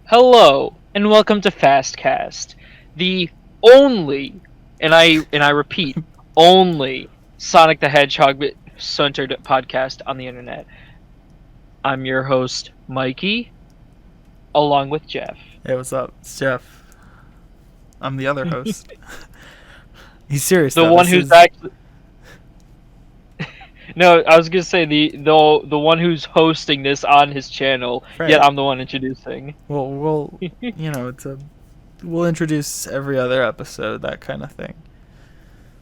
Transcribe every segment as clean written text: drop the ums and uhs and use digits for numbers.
Hello and welcome to FastCast, the only, and I repeat, only Sonic the Hedgehog centered podcast on the internet. I'm your host, Mikey, along with Jeff. Hey, what's up? It's Jeff. I'm the other host. He's serious The though. one This who's is actually no, I was gonna say the one who's hosting this on his channel. Yet right. I'm the one introducing. We'll it's a we'll introduce every other episode, that kind of thing.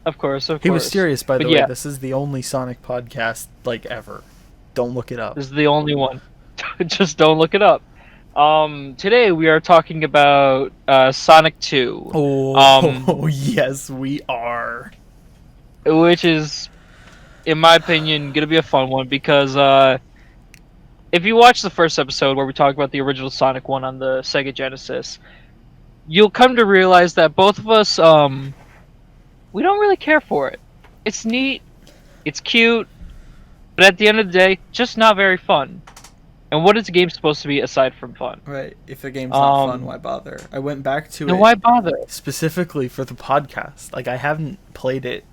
Of course, of He was course. serious, by But the way. yeah, This is the only Sonic podcast like ever. Don't look it up. this is the only one. Just don't look it up. Today we are talking about Sonic 2, Oh, yes, we are. which is, in my opinion, gonna be a fun one because if you watch the first episode where we talk about the original Sonic 1 on the Sega Genesis, you'll come to realize that both of us we don't really care for it. It's neat, it's cute, but at the end of the day, just not very fun. And what is a game supposed to be aside from fun? Right. If the game's not fun, Um, why bother? I went back to then it why bother? specifically for the podcast. Like, I haven't played it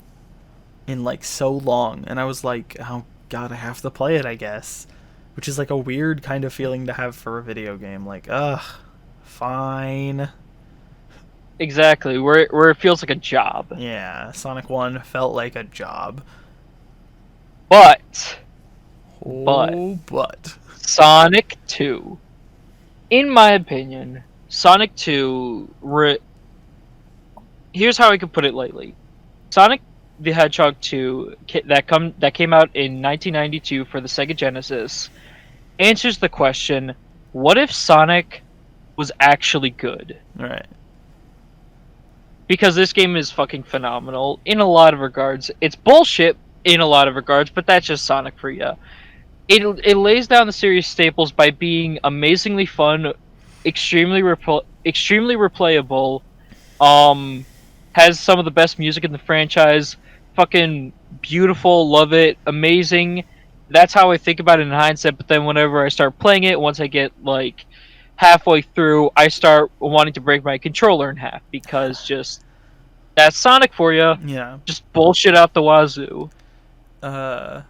in like so long, and I was like, oh god, I have to play it, I guess. Which is like a weird kind of feeling to have for a video game. Like, ugh, fine. Exactly, where it feels like a job. Yeah, Sonic 1 felt like a job. But Oh, but. Sonic 2, in my opinion, Sonic 2 here's how I could put it lightly. Sonic the Hedgehog 2 that came out in 1992 for the Sega Genesis answers the question, what if Sonic was actually good? Right. Because this game is fucking phenomenal in a lot of regards. It's bullshit in a lot of regards, but that's just Sonic for you. It lays down the series staples by being amazingly fun, extremely replayable. Has some of the best music in the franchise. Fucking beautiful, love it, amazing. That's how I think about it in hindsight. But then whenever I start playing it, once I get like halfway through, I start wanting to break my controller in half because just that's Sonic for you. Yeah. Just bullshit out the wazoo. Uh,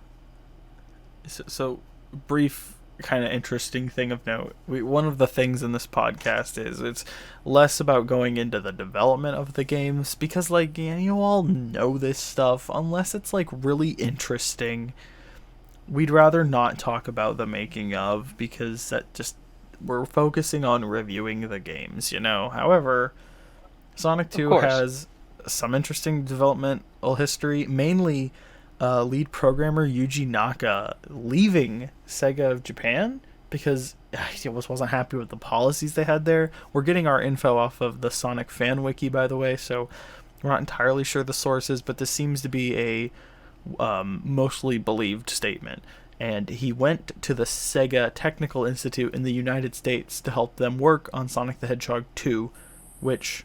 so brief kind of interesting thing of note. One of the things in this podcast is it's less about going into the development of the games because like you all know this stuff unless it's like really interesting. We'd rather not talk about the making of because that just we're focusing on reviewing the games, you know. However, Sonic Of 2 course. has some interesting developmental history, mainly lead programmer Yuji Naka leaving Sega of Japan because he wasn't happy with the policies they had there. We're getting our info off of the Sonic fan wiki, by the way, so we're not entirely sure the sources, but this seems to be a mostly believed statement. And he went to the Sega Technical Institute in the United States to help them work on Sonic the Hedgehog 2, which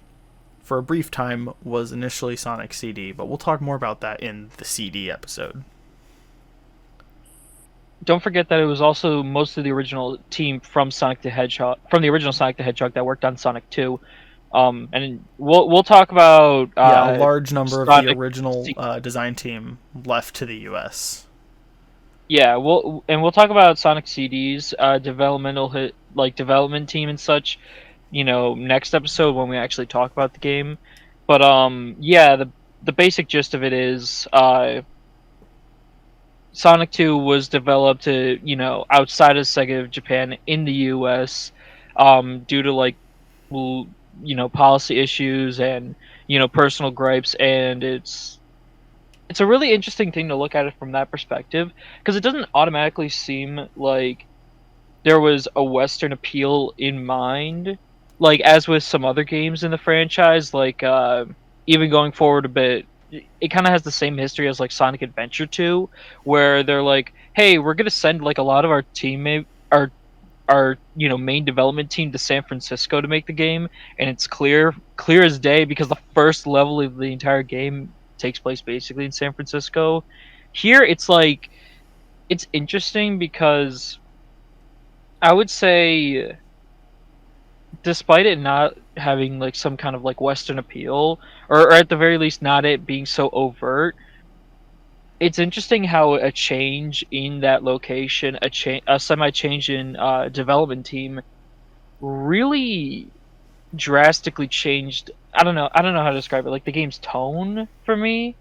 for a brief time was initially Sonic CD, but we'll talk more about that in the CD episode. Don't forget that it was also most of the original team from Sonic the Hedgehog, from the original Sonic the Hedgehog, that worked on Sonic 2. And we'll talk about Yeah, a large number of the Sonic. original design team left to the US. Yeah, we'll talk about Sonic CD's development team and such. Next episode when we actually talk about the game. But yeah, the basic gist of it is Sonic 2 was developed to, outside of Sega of Japan in the US, due to policy issues and, personal gripes, and it's a really interesting thing to look at it from that perspective because it doesn't automatically seem like there was a Western appeal in mind, like as with some other games in the franchise, like even going forward a bit, it kind of has the same history as like Sonic Adventure 2, where they're like, hey, we're gonna send like a lot of our teammate our main development team to San Francisco to make the game, and it's clear as day because the first level of the entire game takes place basically in San Francisco. Here it's like it's interesting because I would say despite it not having like some kind of like Western appeal, or at the very least not it being so overt, it's interesting how a change in that location, a semi change in development team, really drastically changed. I don't know how to describe it. Like the game's tone for me,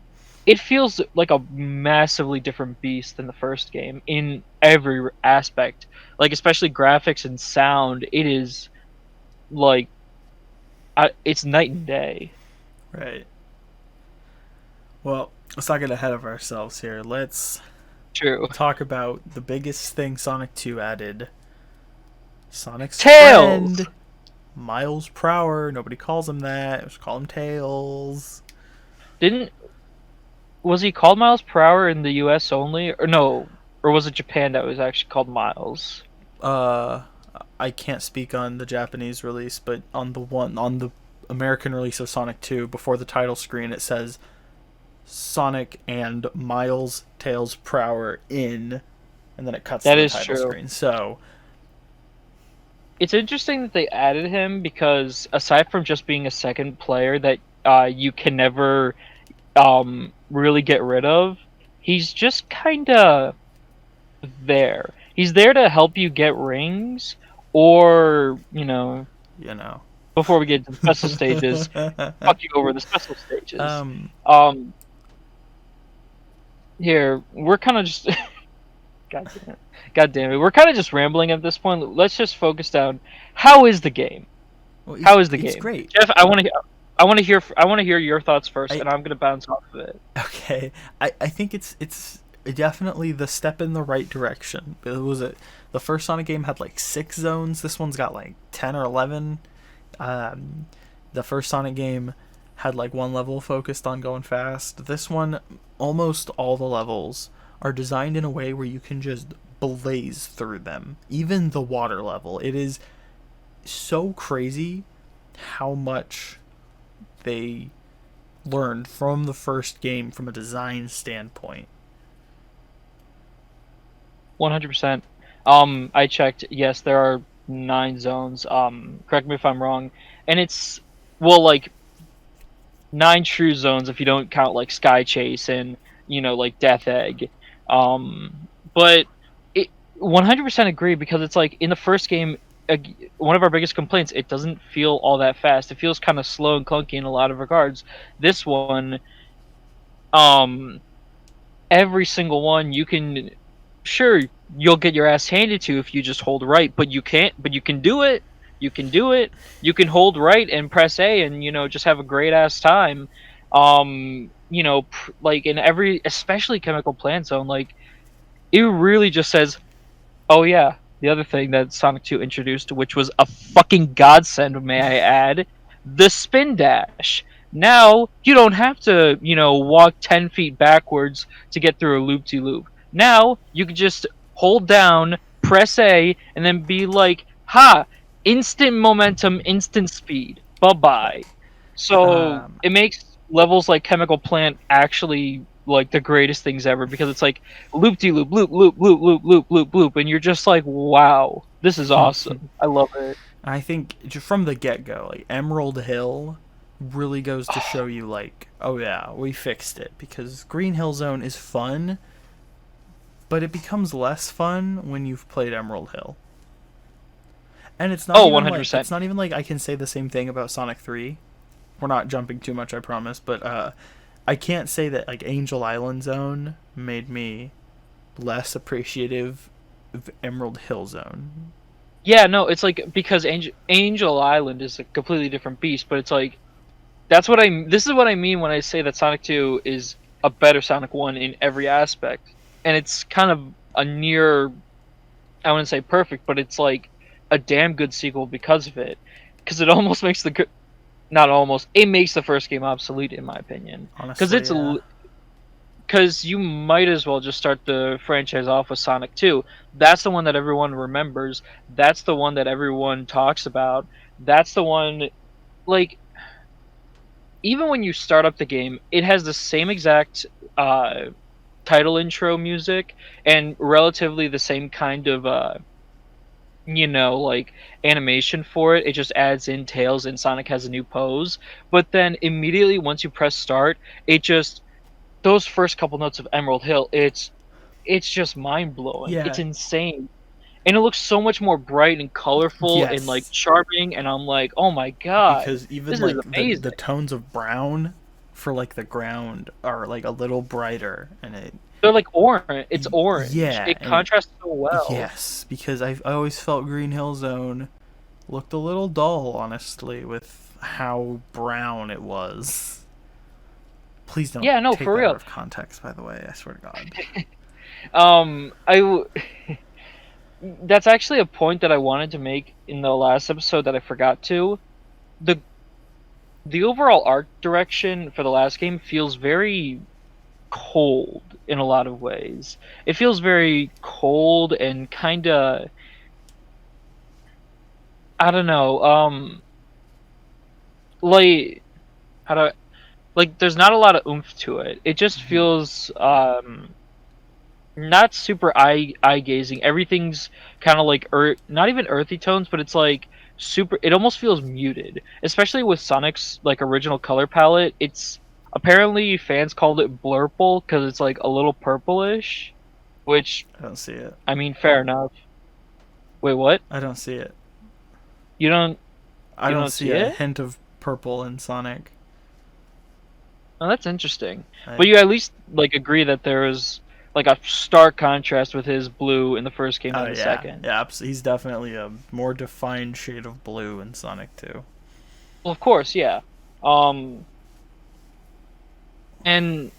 it feels like a massively different beast than the first game in every aspect. Like especially graphics and sound, it is like it's night and day. Right. Well, let's not get ahead of ourselves here. Let's True. talk about the biggest thing Sonic 2 added. Sonic's Tails. friend, Miles Prower. Nobody calls him that. Let's call him Tails. Didn't Was he called Miles per hour in the U.S. only, or no? Or was it Japan that was actually called Miles? Uh, I can't speak on the Japanese release, but on the American release of Sonic 2, before the title screen, it says Sonic and Miles Tails Prower in, and then it cuts That to the is title true. screen. So It's interesting that they added him because aside from just being a second player that you can never really get rid of, he's just kind of there. He's there to help you get rings, or you know, before we get to the special stages, fuck you over the special stages. um, Um, Here we're kind of just God damn it, God damn it, we're kind of just rambling at this point. Let's just focus down. How is the game? well, How is the it's game, great. Jeff? I want to hear your thoughts first, I and I'm gonna bounce off of it. Okay, I think it's definitely the step in the right direction. The first Sonic game had like 6 zones. This one's got like 10 or 11. Um, the first Sonic game had like one level focused on going fast. This one, almost all the levels are designed in a way where you can just blaze through them. Even the water level. It is so crazy how much they learned from the first game from a design standpoint. 100%. I checked. Yes, there are 9 zones. Correct me if I'm wrong. And it's, well, like 9 true zones if you don't count like Sky Chase and like Death Egg. But it 100% agree, because it's like in the first game, uh, one of our biggest complaints, it doesn't feel all that fast. It feels kind of slow and clunky in a lot of regards. This one, um, every single one you can, sure, you'll get your ass handed to if you just hold right, but you can't. But you can do it. You can do it. You can hold right and press A, and just have a great ass time. Like in every, especially Chemical Plant Zone, like it really just says, oh yeah, the other thing that Sonic 2 introduced, which was a fucking godsend, may I add, the spin dash. Now you don't have to, walk 10 feet backwards to get through a loop de loop. Now you can just hold down, press A, and then be like, ha, instant momentum, instant speed. Bye bye. So Um, it makes levels like Chemical Plant actually like the greatest things ever, because it's like loop de loop, loop, loop, loop, loop, loop, loop, loop, and you're just like, wow, this is awesome. I love it. I think from the get go, like Emerald Hill really goes to show you, like, oh yeah, we fixed it, because Green Hill Zone is fun, but it becomes less fun when you've played Emerald Hill. And Oh, 100%. it's not even like I can say the same thing about Sonic 3. We're not jumping too much, I promise, but I can't say that like Angel Island Zone made me less appreciative of Emerald Hill Zone. Yeah, no, it's like because Angel Island is a completely different beast, but it's like this is what I mean when I say that Sonic 2 is a better Sonic 1 in every aspect. And it's kind of a near, I wouldn't say perfect, but it's like a damn good sequel because of it. Because it almost makes not almost, it makes the first game obsolete in my opinion. Because Honestly, yeah. because you might as well just start the franchise off with Sonic 2. That's the one that everyone remembers. That's the one that everyone talks about. That's the one, like, even when you start up the game, it has the same exact title intro music and relatively the same kind of like animation for it. It just adds in Tails and Sonic has a new pose. But then immediately once you press start, it just those first couple notes of Emerald Hill, it's just mind blowing. It's Yeah. insane. And it looks so much more bright and colorful and like Yes. charming, and I'm like, oh my god, Because even this is like amazing. the tones of brown for like the ground are like a little brighter, and They're like orange. It's orange. yeah, It and contrasts so well. yes, because I always felt Green Hill Zone looked a little dull, honestly, with how brown it was. Please don't Yeah, no, take for that out real. of context, by the way. I swear to God. I that's actually a point that I wanted to make in the last episode that I forgot to. The the overall art direction for the last game feels very cold in a lot of ways. It feels very cold and kind of, I don't know, like how do like there's not a lot of oomph to it. It just Mm-hmm. feels not super eye gazing. Everything's kind of like not even earthy tones, but it's like super. It almost feels muted, especially with Sonic's like original color palette. It's apparently fans called it blurple because it's like a little purplish, which I don't see it. I mean, fair enough. Wait, what? I don't see it. You don't I you don't don't see see a it? hint of purple in Sonic. Oh, that's interesting. I, But you at least like agree that there is like a stark contrast with his blue in the first game oh and the yeah, second. yeah. He's definitely a more defined shade of blue in Sonic 2. Well, of course, yeah. Um, and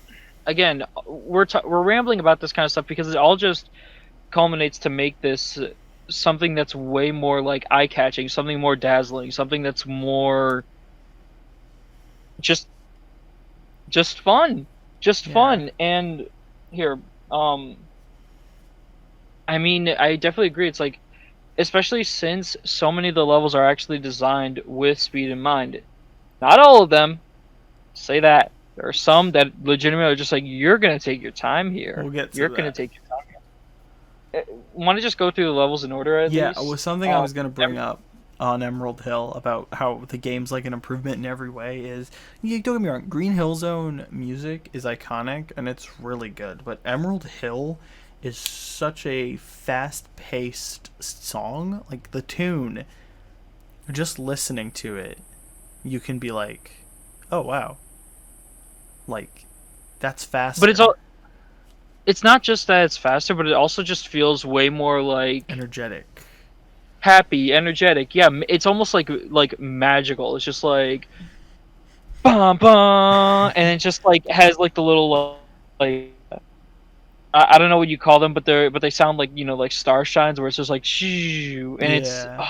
again, we're rambling about this kind of stuff because it all just culminates to make this something that's way more like eye catching, something more dazzling, something that's more just just fun, just Yeah. fun. And here, um, I mean, I definitely agree. It's like, especially since so many of the levels are actually designed with speed in mind. Not all of them. Say that. There are some that legitimately are just like, you're gonna take your time here. We'll get to You're gonna that. take your time. Want to just go through the levels in order at Yeah, it least? was something I was gonna Em- bring up on Emerald Hill about how the game's like an improvement in every way. Is don't get me wrong, Green Hill Zone music is iconic and it's really good, but Emerald Hill is such a fast-paced song. Like the tune, just listening to it, you can be like, "Oh wow, like that's but it's faster, all. It's not just that it's faster, but it also just feels way more like energetic." happy, energetic. Yeah, it's almost like magical. It's just like bum bum, and it just like has like the little like I don't know what you call them, but they sound like like star shines where it's just like shoo, and Yeah.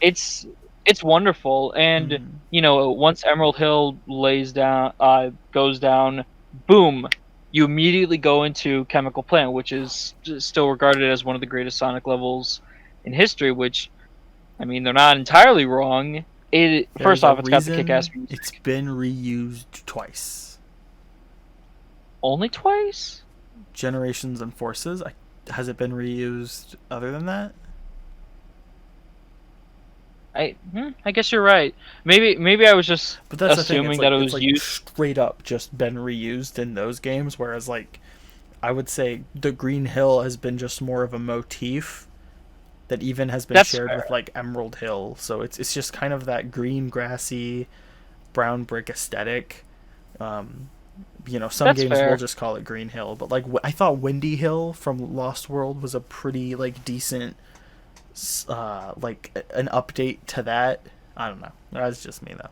it's it's wonderful. And Mm-hmm. once Emerald Hill lays down, goes down, boom, you immediately go into Chemical Plant, which is still regarded as one of the greatest Sonic levels in history. Which I mean, they're not entirely wrong. It There's first a off, it's got the reason kick-ass it's music. been reused twice. Only twice? Generations and Forces. Has it been reused other than that? I guess you're right. Maybe I was just But that's the thing. assuming that it It's was like used. straight up just been reused in those games. Whereas like I would say the Green Hill has been just more of a motif that even has been That's shared fair. with like Emerald Hill. So it's just kind of that green grassy brown brick aesthetic. Um, some That's games will fair. just call it Green Hill, but like I thought Windy Hill from Lost World was a pretty like decent, like an update to that. I don't know. That's just me though.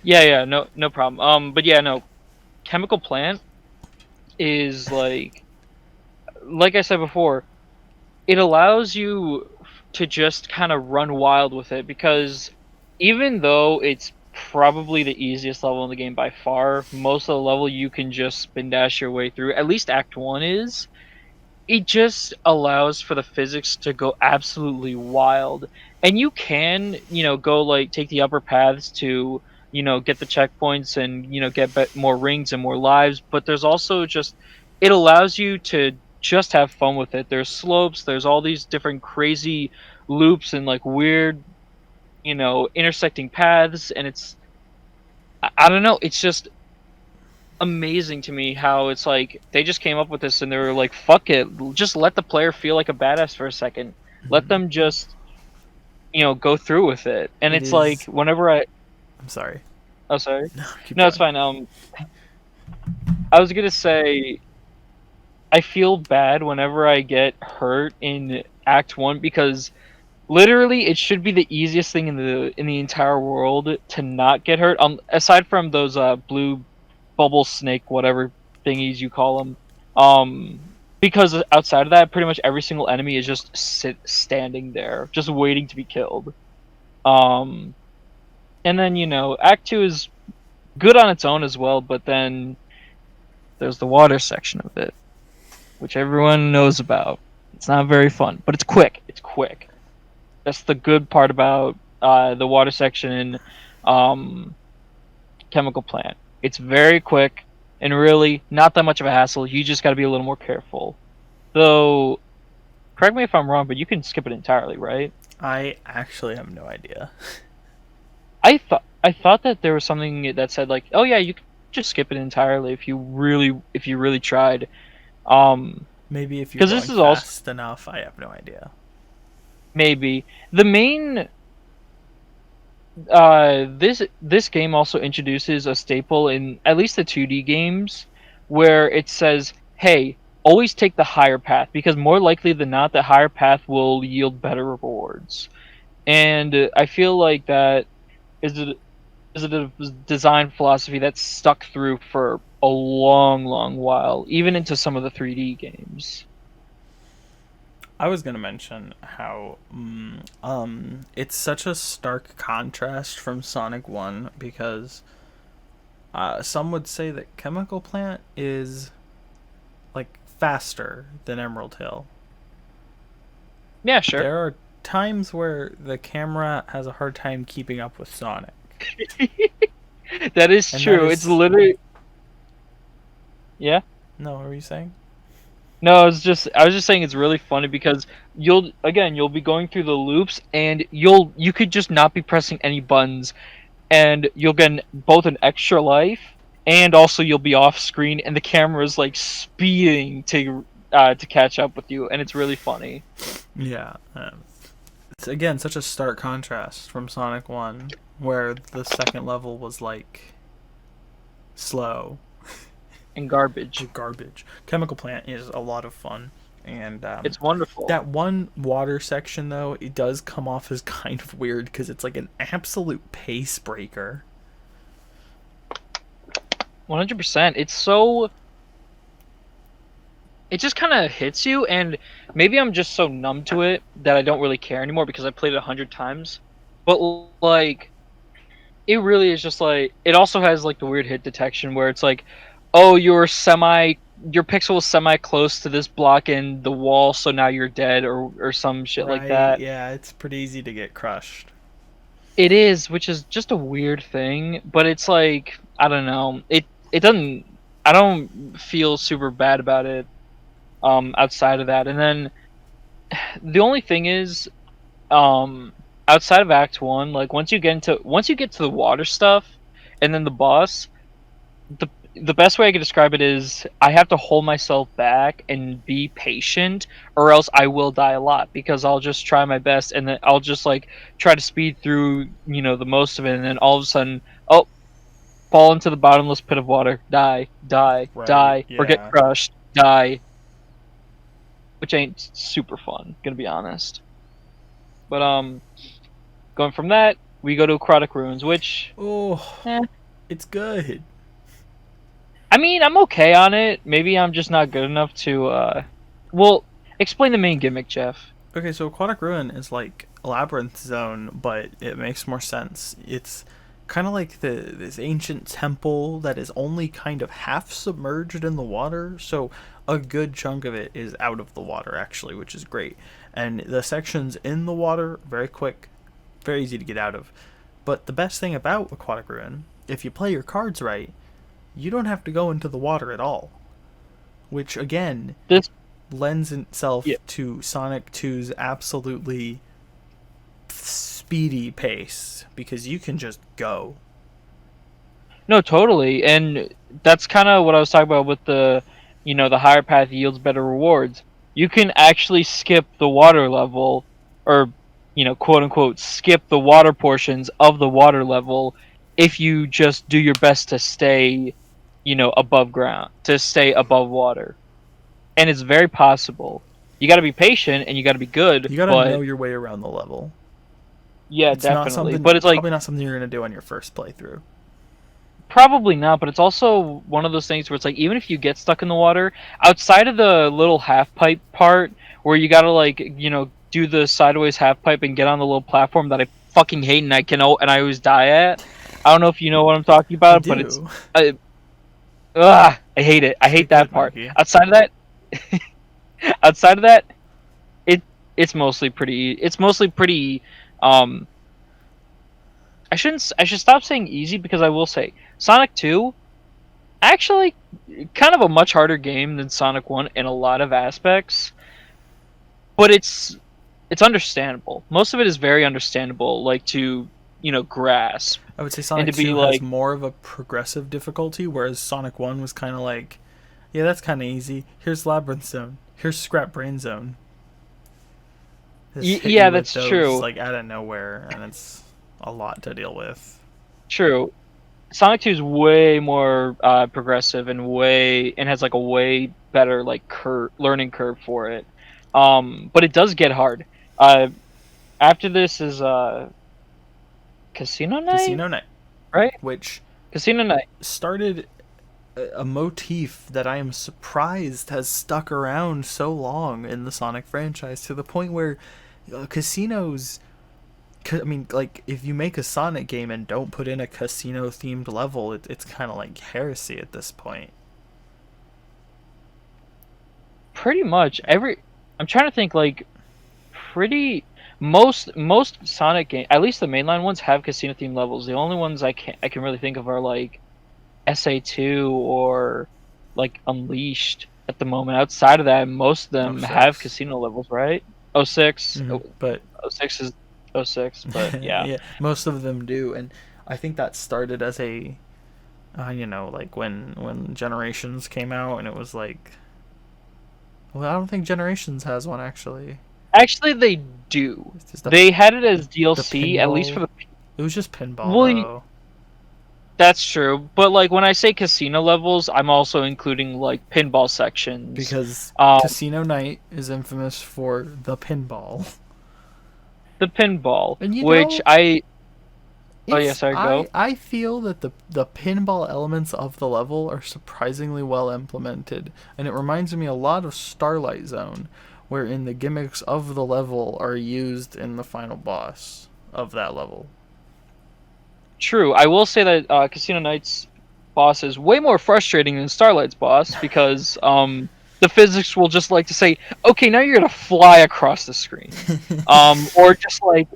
Yeah, no problem. But yeah, no. Chemical Plant is like I said before, it allows you to just kind of run wild with it because even though it's probably the easiest level in the game by far, most of the level you can just spin dash your way through. At least Act 1 is. It just allows for the physics to go absolutely wild. And you can, go like take the upper paths to, get the checkpoints and, get more rings and more lives, but there's also just it allows you to just have fun with it. There's slopes, there's all these different crazy loops and like weird, intersecting paths, and I don't know, it's just amazing to me how it's like they just came up with this and they were like, fuck it, just let the player feel like a badass for a second. Let Mhm. them just, go through with it. And It it's like is. whenever I I'm sorry. oh sorry. No, keep No, it's going. fine. I was gonna say I feel bad whenever I get hurt in Act One because literally it should be the easiest thing in the entire world to not get hurt. Aside from those blue bubble snake whatever thingies you call them, because outside of that, pretty much every single enemy is just standing there, just waiting to be killed. Um, and then Act Two is good on its own as well, but then there's the water section of it, which everyone knows about. It's not very fun, but it's quick. It's quick. That's the good part about the water section in um, Chemical Plant. It's very quick and really not that much of a hassle. You just got to be a little more careful. Though, correct me if I'm wrong, but you can skip it entirely, right? I actually have no idea. I thought that there was something that said like, oh yeah, you can just skip it entirely if you really tried. Um, Maybe if you're because this going is also fast enough, I have no idea. maybe the main this game also introduces a staple in at least the 2D games where it says, "Hey, always take the higher path because more likely than not the higher path will yield better rewards." And I feel like that is a design philosophy that's stuck through for a long, long while, even into some of the 3D games. I was gonna mention how it's such a stark contrast from Sonic One because some would say that Chemical Plant is like faster than Emerald Hill. Yeah, sure. There are times where the camera has a hard time keeping up with Sonic, That is and that true. It's is literally yeah. no. What were you saying? No, I was just saying it's really funny because you'll be going through the loops and you could just not be pressing any buttons and you'll get both an extra life and also you'll be off screen and the camera's like speeding to catch up with you and it's really funny. Yeah, it's again such a stark contrast from Sonic One, where the second level was like slow And garbage. garbage. Chemical Plant is a lot of fun, and It's wonderful. that one water section though, it does come off as kind of weird because it's like an absolute pace breaker. 100%. It just kind of hits you and maybe I'm just so numb to it that I don't really care anymore because I played it 100 times. But like it really is just like it also has like the weird hit detection where it's like, oh, your pixel is semi close to this block in the wall, so now you're dead, or some shit like Right? that. Yeah, it's pretty easy to get crushed. It is, which is just a weird thing, but it's like I don't know. It doesn't. I don't feel super bad about it. Outside of that, and then the only thing is, um, outside of Act One, like once you get to the water stuff, and then the boss, the best way I can describe it is I have to hold myself back and be patient, or else I will die a lot because I'll just try my best and then I'll just like try to speed through the most of it, and then all of a sudden, oh, fall into the bottomless pit of water, die, die, Right? die, or get Yeah. crushed, die, which ain't super fun, gonna be honest. But going from that, we go to Aquatic Ruins, which, Oh, eh, it's good. I mean, I'm okay on it. Maybe I'm just not good enough to. Well, explain the main gimmick, Jeff. Okay, so Aquatic Ruin is like a labyrinth zone, but it makes more sense. It's kind of like this ancient temple that is only kind of half submerged in the water, so a good chunk of it is out of the water actually, which is great. And the sections in the water very quick, very easy to get out of. But the best thing about Aquatic Ruin, if you play your cards right, you don't have to go into the water at all. Which again, This. lends itself Yeah. to Sonic 2's absolutely speedy pace because you can just go. No, totally, and that's kind of what I was talking about with the higher path yields better rewards. You can actually skip the water level, or quote unquote, skip the water portions of the water level if you just do your best to stay, above ground, to stay above water, and it's very possible. You got to be patient and you got to be good, You got to know but your way around the level. yeah, It's not definitely. something, But it's like probably not something you're gonna do on your first playthrough. probably not, but it's also one of those things where it's like even if you get stuck in the water, outside of the little half pipe part where you gotta like do the sideways half pipe and get on the little platform that I fucking hate and I always die at. I don't know if you know what I'm talking I about, but do. uh, I hate it. I hate Stick to that it, part. Mikey. Outside of that, it it's mostly pretty. It's mostly pretty. Um, I should stop saying easy because I will say Sonic 2 actually kind of a much harder game than Sonic 1 in a lot of aspects, but it's understandable. Most of it is very understandable, like to, grasp I would say and Sonic to be 2 has like, more of a progressive difficulty, whereas Sonic 1 was kind of like, yeah, that's kind of easy. Here's Labyrinth Zone. Here's Scrap Brain Zone. Just hit yeah, you with that's those true. like out of nowhere, and it's a lot to deal with. True. Sonic 2 is way more progressive and has like a way better like learning curve for it. But it does get hard. Uh, After this is Casino Night, Casino Night, right? which Casino Night. started a motif that I am surprised has stuck around so long in the Sonic franchise to the point where casinos. I mean, like, if you make a Sonic game and don't put in a casino themed level, it's kind of like heresy at this point. Pretty much every. I'm trying to think like pretty most Sonic game, at least the mainline ones, have casino themed levels. The only ones I can really think of are like SA2 or like Unleashed at the moment. Outside of that, most of Oh, them have six. casino levels, right? Oh 06. Mm-hmm. Oh, But 06 is 06, but yeah. yeah, most of them do, and I think that started as a, like when Generations came out, and it was like, well, I don't think Generations has one actually. Actually, they do. It's just They had it as the DLC, at least for pinball. the. It was just pinball Well, though, that's true, but like when I say casino levels, I'm also including like pinball sections. because Um, Casino Night is infamous for the pinball. the pinball, And which I. Oh yeah, it's sorry, go. I feel that the pinball elements of the level are surprisingly well implemented, and it reminds me a lot of Starlight Zone, wherein the gimmicks of the level are used in the final boss of that level. True, I will say that Casino Night's boss is way more frustrating than Starlight's boss because the physics will just like to say, okay, now you're gonna fly across the screen, or just like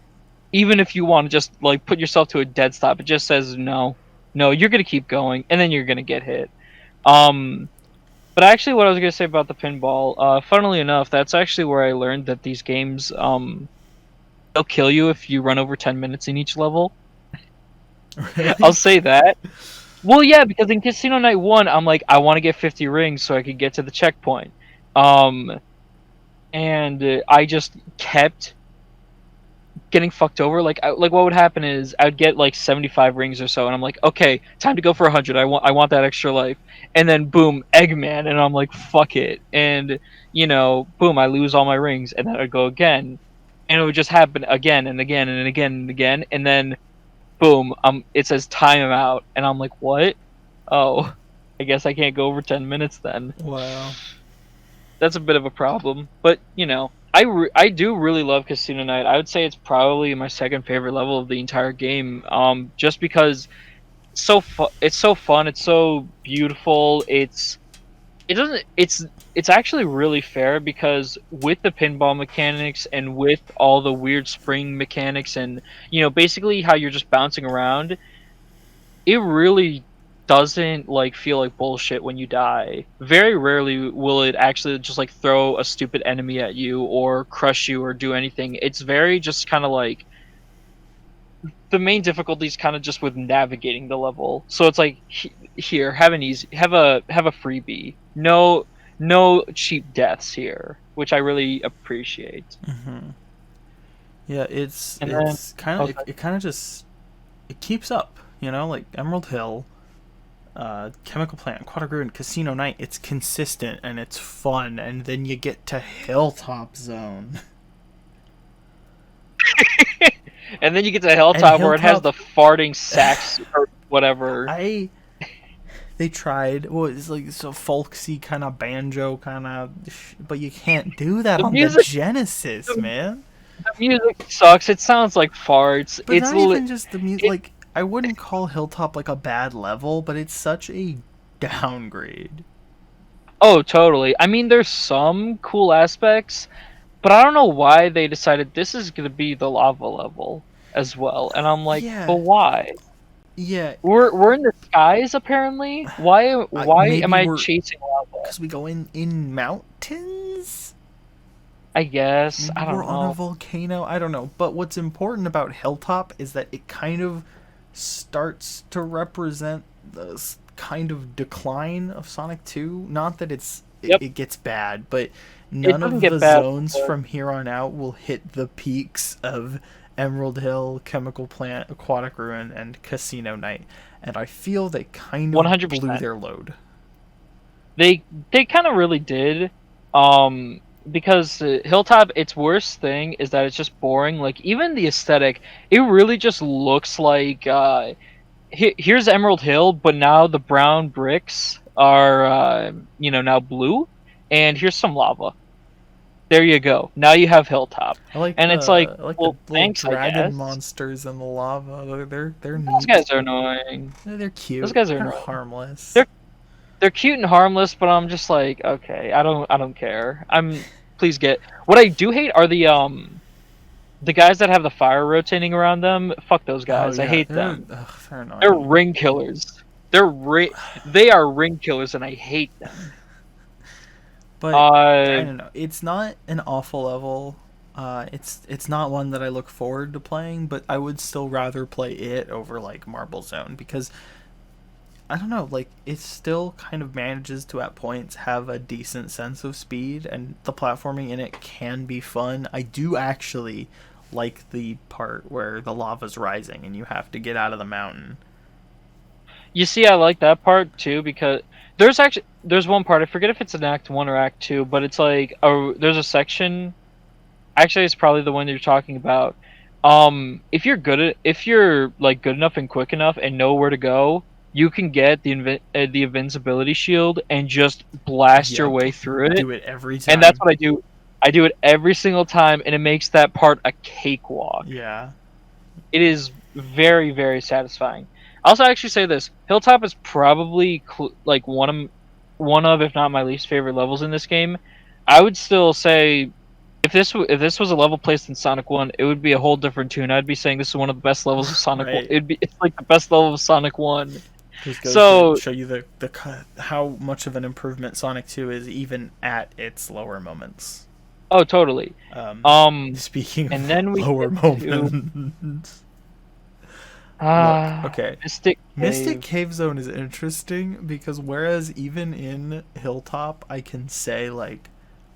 even if you want to just like put yourself to a dead stop, it just says no, no, you're gonna keep going, and then you're gonna get hit. Um, but actually, what I was gonna say about the pinball, funnily enough, that's actually where I learned that these games, they'll kill you if you run over 10 minutes in each level. I'll Really? say that. Well, yeah, because in Casino Night 1, I'm like, I want to get 50 rings so I could get to the checkpoint. Um, and I just kept getting fucked over. Like what would happen is I'd get like 75 rings or so, and I'm like, okay, time to go for 100. I want that extra life, and then boom, Eggman, and I'm like, fuck it, and boom, I lose all my rings, and then I'd go again, and it would just happen again and again and again and again, and then boom, it says time out, and I'm like, what? Oh, I guess I can't go over 10 minutes then. Wow. That's a bit of a problem, but I do really love Casino Night. I would say it's probably my second favorite level of the entire game. Just because it's so fun, it's so beautiful. It doesn't it's actually really fair because with the pinball mechanics and with all the weird spring mechanics and basically how you're just bouncing around, it really doesn't like feel like bullshit when you die. Very rarely will it actually just like throw a stupid enemy at you or crush you or do anything. It's very just kind of like the main difficulty is kind of just with navigating the level. So it's like here, have an easy, have a freebie. No cheap deaths here, which I really appreciate. Mm-hmm. Yeah, it's And then kind of okay. it kind of just it keeps up, like Emerald Hill, Chemical Plant, Aquatic Ruin, Casino Night. It's consistent and it's fun, and then you get to Hilltop Zone. And then you get to And Hilltop where it has Hilltop, the farting sax or whatever. they tried. Well, it's like so folksy kind of banjo kind of, but you can't do that The on the music, Genesis, the, man. the music sucks. It sounds like farts. But not even just the music. It, Like, I wouldn't call Hilltop like a bad level, but it's such a downgrade. oh, totally. I mean, there's some cool aspects, but I don't know why they decided this is going to be the lava level as well. And I'm like, but Yeah, why? yeah. We're in the skies apparently. Why am Maybe I we're chasing lava? because we go in mountains. I guess Maybe I we're don't on a know. volcano. I don't know. But what's important about Hilltop is that it kind of starts to represent the kind of decline of Sonic 2. Not that Yep, it gets bad, but it none doesn't of get the bad. zones But from here on out will hit the peaks of Emerald Hill, Chemical Plant, Aquatic Ruin, and Casino Night. And I feel they kind of blew 100%. their load. They kind of really did. Um, because Hilltop, its worst thing is that it's just boring. Like even the aesthetic, it really just looks like here's Emerald Hill, but now the brown bricks are now blue, and here's some lava. There you go. Now you have Hilltop, and it's like, I like the well, little thanks, I dragon guess. monsters in the lava. They're Those neat. guys are annoying. They're Those cute. guys are They're annoying. harmless. They're they're cute and harmless, but I'm just like, okay, I don't care. Please get. What I do hate are the guys that have the fire rotating around them. Fuck those Oh guys. I yeah, hate them. they're They're annoying. ring killers. They are ring killers, and I hate them. But I Uh, don't know. It's not an awful level. It's not one that I look forward to playing, but I would still rather play it over like Marble Zone because I don't know, like it still kind of manages to at points have a decent sense of speed and the platforming in it can be fun. I do actually like the part where the lava's rising and you have to get out of the mountain. you see, I like that part too because there's one part, I forget if it's in Act One or Act Two, but it's like there's a section. Actually, it's probably the one you're talking about. If you're like good enough and quick enough and know where to go, you can get the invincibility shield and just blast your Yep. way through it. Do it every And that's time. what I do. I do it every single time, and it makes that part a cakewalk. Yeah. It is very, very satisfying. I'll also actually say this: Hilltop is probably like one of, if not my least favorite levels in this game. I would still say if this was a level placed in Sonic One, it would be a whole different tune. I'd be saying this is one of the best levels of Sonic One. Right. It's like the best level of Sonic One. Just goes to So show you how much of an improvement Sonic 2 is even at its lower moments. oh, totally. Um, Um, Speaking and of then we lower get to moments, look, okay. Mystic Mystic Cave. Cave Zone is interesting because whereas even in Hilltop I can say like,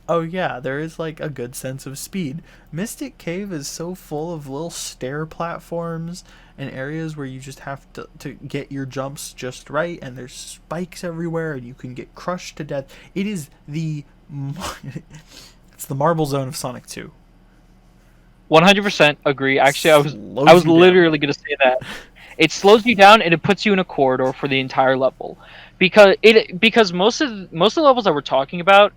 oh yeah, there is like a good sense of speed. Mystic Cave is so full of little stair platforms and areas where you just have to get your jumps just right, and there's spikes everywhere and you can get crushed to death. It is it's the Marble Zone of Sonic 2. 100% agree. Actually, I Slows was you down. literally gonna say that. It slows you down and it puts you in a corridor for the entire level, because most of the levels that we're talking about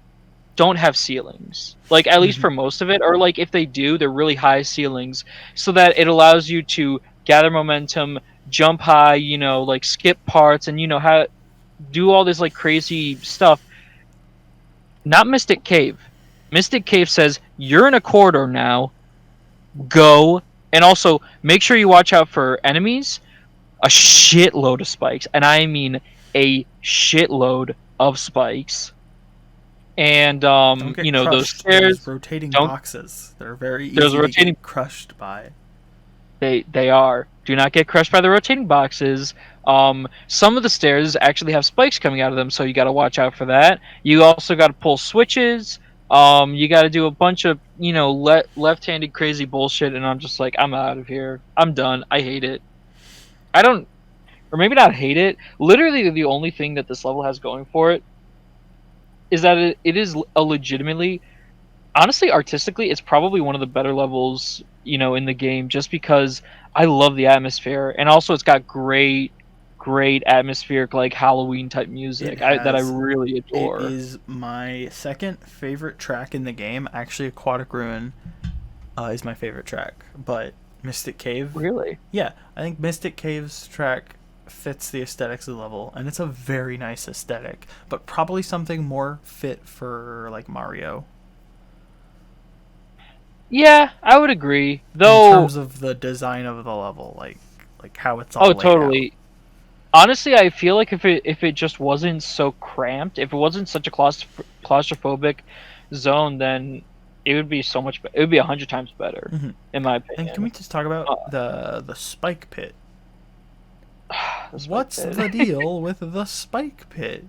don't have ceilings. Like at least for most of it, or like if they do, they're really high ceilings, so that it allows you to gather momentum, jump high, like skip parts, and how do all this like crazy stuff. Not Mystic Cave. Mystic Cave says you're in a corridor now. Go, and also make sure you watch out for enemies. a shitload of spikes, and I mean a shitload of spikes. And Don't get you know, those crushed. There's stairs rotating don't. boxes. They're very There's easy to rotating. get crushed by. They are. Do not get crushed by the rotating boxes. Some of the stairs actually have spikes coming out of them, so you got to watch out for that. You also got to pull switches. You got to do a bunch of left-handed crazy bullshit, and I'm just like, I'm out of here. I'm done. I hate it. I don't, or maybe not hate it. Literally, the only thing that this level has going for it is that it is a legitimately, honestly, artistically, it's probably one of the better levels, in the game, just because I love the atmosphere, and also it's got great atmospheric, like Halloween type music that I really It adore. is my second favorite track in the game. Actually, Aquatic Ruin is my favorite track, but Mystic Cave. Really? Yeah, I think Mystic Cave's track fits the aesthetics of the level, and it's a very nice aesthetic, but probably something more fit for like Mario Yeah, I would agree. in Though, terms of the design of the level, like how it's all oh, laid out. totally. Honestly, I feel like if it just wasn't so cramped, if it wasn't such a claustrophobic zone, then it would be so much. It would be 100 times better, Hmm. in my And can we opinion. just talk about Uh, the spike pit? the spike What's pit. the deal with the spike pit?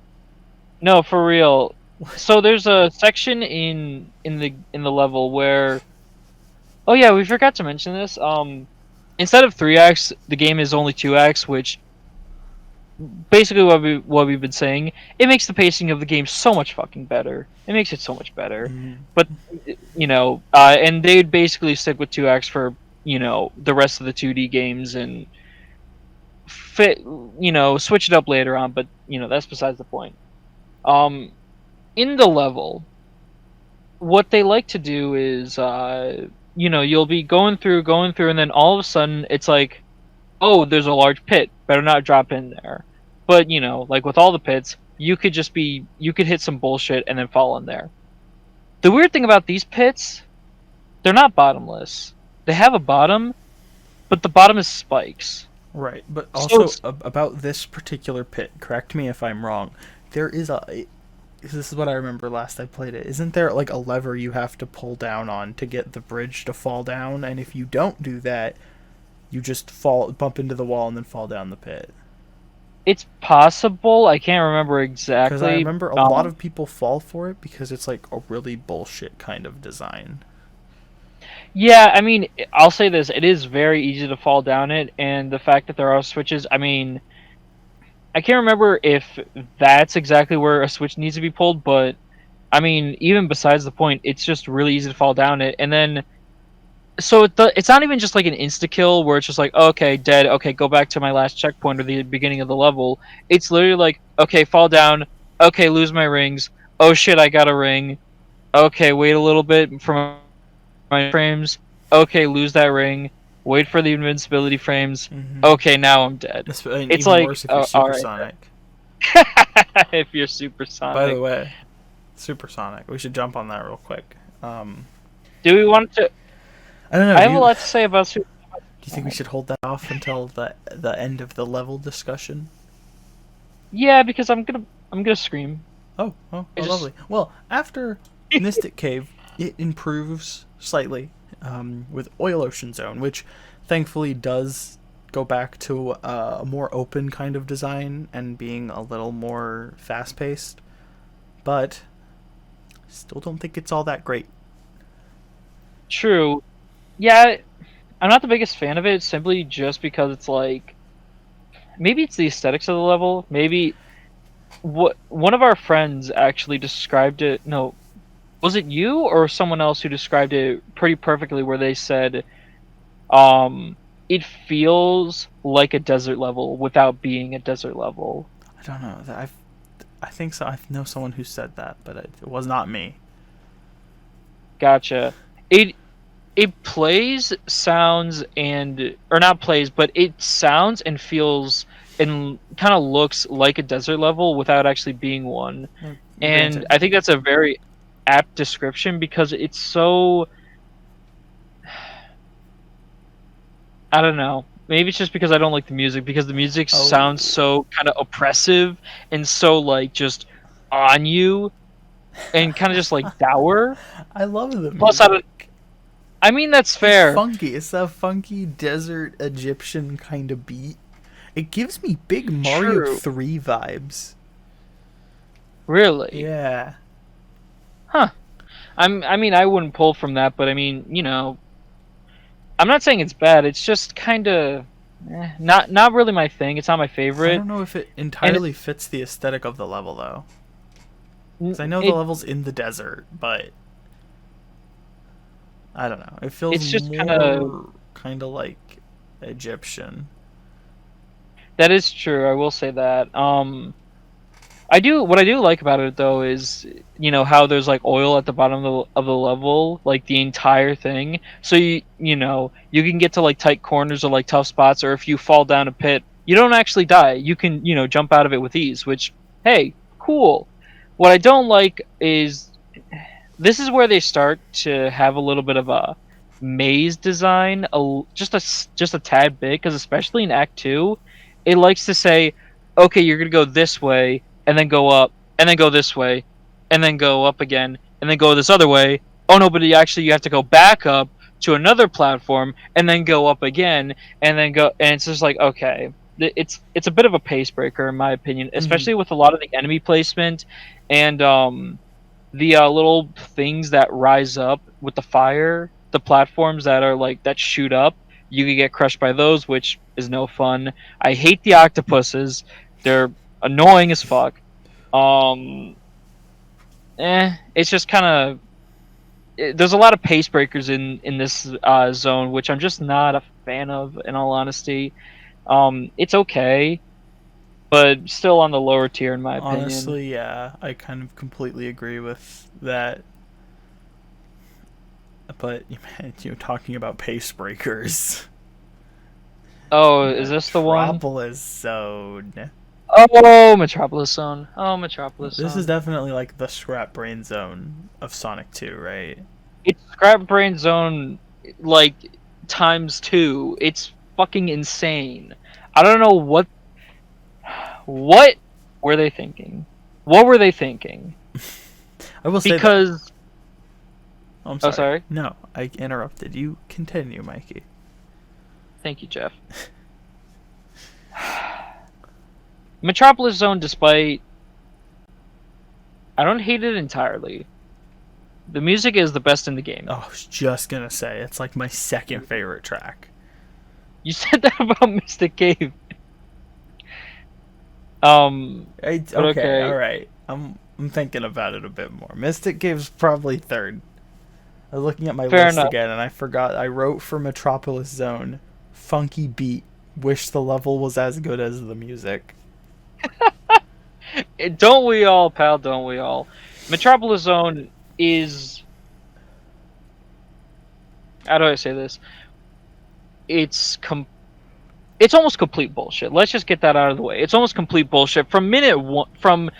No, for real. So there's a section in the level where, oh yeah, we forgot to mention this. Instead of 3 acts, the game is only 2 acts, which basically what we've been saying. It makes the pacing of the game so much fucking better. It makes it so much better. Mm. But and they'd basically stick with 2 acts for the rest of the 2D games and fit switch it up later on. But that's besides the point. Um, in the level, what they like to do is you'll be going through, and then all of a sudden it's like, oh, there's a large pit, better not drop in there. But like with all the pits, you could hit some bullshit and then fall in there. The weird thing about these pits, they're not bottomless. They have a bottom, but the bottom is spikes. Right, but So also it's about this particular pit. Correct me if I'm wrong. There is a. This is what I remember last I played it. Isn't there like a lever you have to pull down on to get the bridge to fall down? And if you don't do that, you just bump into the wall, and then fall down the pit. it's possible. I can't remember Because I exactly. remember a lot of people fall for it because it's like a really bullshit kind of design. Yeah, I mean, I'll say this: it is very easy to fall down it, and the fact that there are switches. I mean, I can't remember if that's exactly where a switch needs to be pulled, but I mean, even besides the point, it's just really easy to fall down it, and then so it's not even just like an insta kill where it's just like, okay, dead, okay, go back to my last checkpoint or the beginning of the level. It's literally like, okay, fall down, okay, lose my rings, oh shit, I got a ring, okay, wait a little bit for my frames, okay, lose that ring, wait for the invincibility frames, Mm-hmm. okay, now I'm dead. And It's even like, worse if you're oh, all right. supersonic. If you're By the supersonic. way, supersonic. We should jump on that real quick. Do we want to? I don't know. I Do have a lot to say about you think we should hold that off until the end of the level discussion? Yeah, because I'm gonna scream. Oh, lovely. Well, after Mystic Cave, it improves slightly with Oil Ocean Zone, which thankfully does go back to a more open kind of design and being a little more fast paced. But still don't think it's all that great. True. Yeah, I'm not the biggest fan of it simply just because it's like maybe it's the aesthetics of the level. Maybe what one of our friends actually described it. No, was it you or someone else who described it pretty perfectly? Where they said, it feels like a desert level without being a desert level. I don't know. I think so. I know someone who said that, but it was not me. Gotcha. It plays, sounds, and or not plays, but it sounds and feels and kind of looks like a desert level without actually being one. And Granted. I think that's a very apt description because it's so, I don't know. maybe it's just because I don't like the music, because the music sounds Oh, so kind of oppressive and so like just on you and kind of just like dour. I love the Plus, music. I mean that's It's fair. funky. It's that funky desert Egyptian kind of beat. It gives me big Mario True. 3 vibes. Really? Yeah. Huh. I mean, I wouldn't pull from that, but I mean, I'm not saying it's bad. It's just kind of not really my thing. It's not my I favorite, don't know if it and entirely fits the aesthetic of the level though. Because I know the it level's in the desert, but I don't know. It feels it's just kind of more kind of like Egyptian. that is true. I will say that. What I do like about it though is how there's like oil at the bottom of the level, like the entire thing. So you can get to like tight corners or like tough spots, or if you fall down a pit, you don't actually die. You can jump out of it with ease. Which, hey, cool. What I don't like is this is where they start to have a little bit of a maze design, just a tad bit, because especially in Act Two, it likes to say, okay, you're gonna go this way, and then go up, and then go this way, and then go up again, and then go this other way. Oh no, but you have to go back up to another platform, and then go up again, and then go, and it's just like, okay, it's a bit of a pace breaker in my opinion, Mm-hmm. especially with a lot of the enemy placement and the little things that rise up with the fire, the platforms that are like that shoot up. You can get crushed by those, which is no fun. I hate the octopuses; they're annoying as fuck. Um, it's just kind of there's a lot of pace breakers in this zone, which I'm just not a fan of. In all honesty, it's okay, but still on the lower tier in my opinion. Honestly, yeah, I kind of completely agree with that. But man, talking about pace breakers, Oh, is this the one? Metropolis Zone. Oh, Metropolis Zone. Oh, Metropolis This is Zone. definitely like the scrap brain zone of Sonic 2, right? It's Scrap Brain Zone, like, times two. It's fucking insane. I don't know what were they thinking? What were they thinking? I will say that. Because, Oh, I'm oh, sorry. sorry. No, I interrupted you. Continue, Mikey. Thank you, Jeff. Metropolis Zone, despite, I don't hate it entirely. The music is the best in the game. Oh, I was just gonna say it's like my second favorite track. You said that about Mystic Cave. It's But okay, all okay. right. I'm thinking about it a bit more. Mystic Cave's probably third. I was looking at my Fair list enough. again, and I forgot I wrote for Metropolis Zone, funky beat. Wish the level was as good as the music. Don't we all, pal? Don't we all? Metropolis Zone is, how do I say this? It's it's almost complete bullshit. Let's just get that out of the way. It's almost complete bullshit. From minute one, from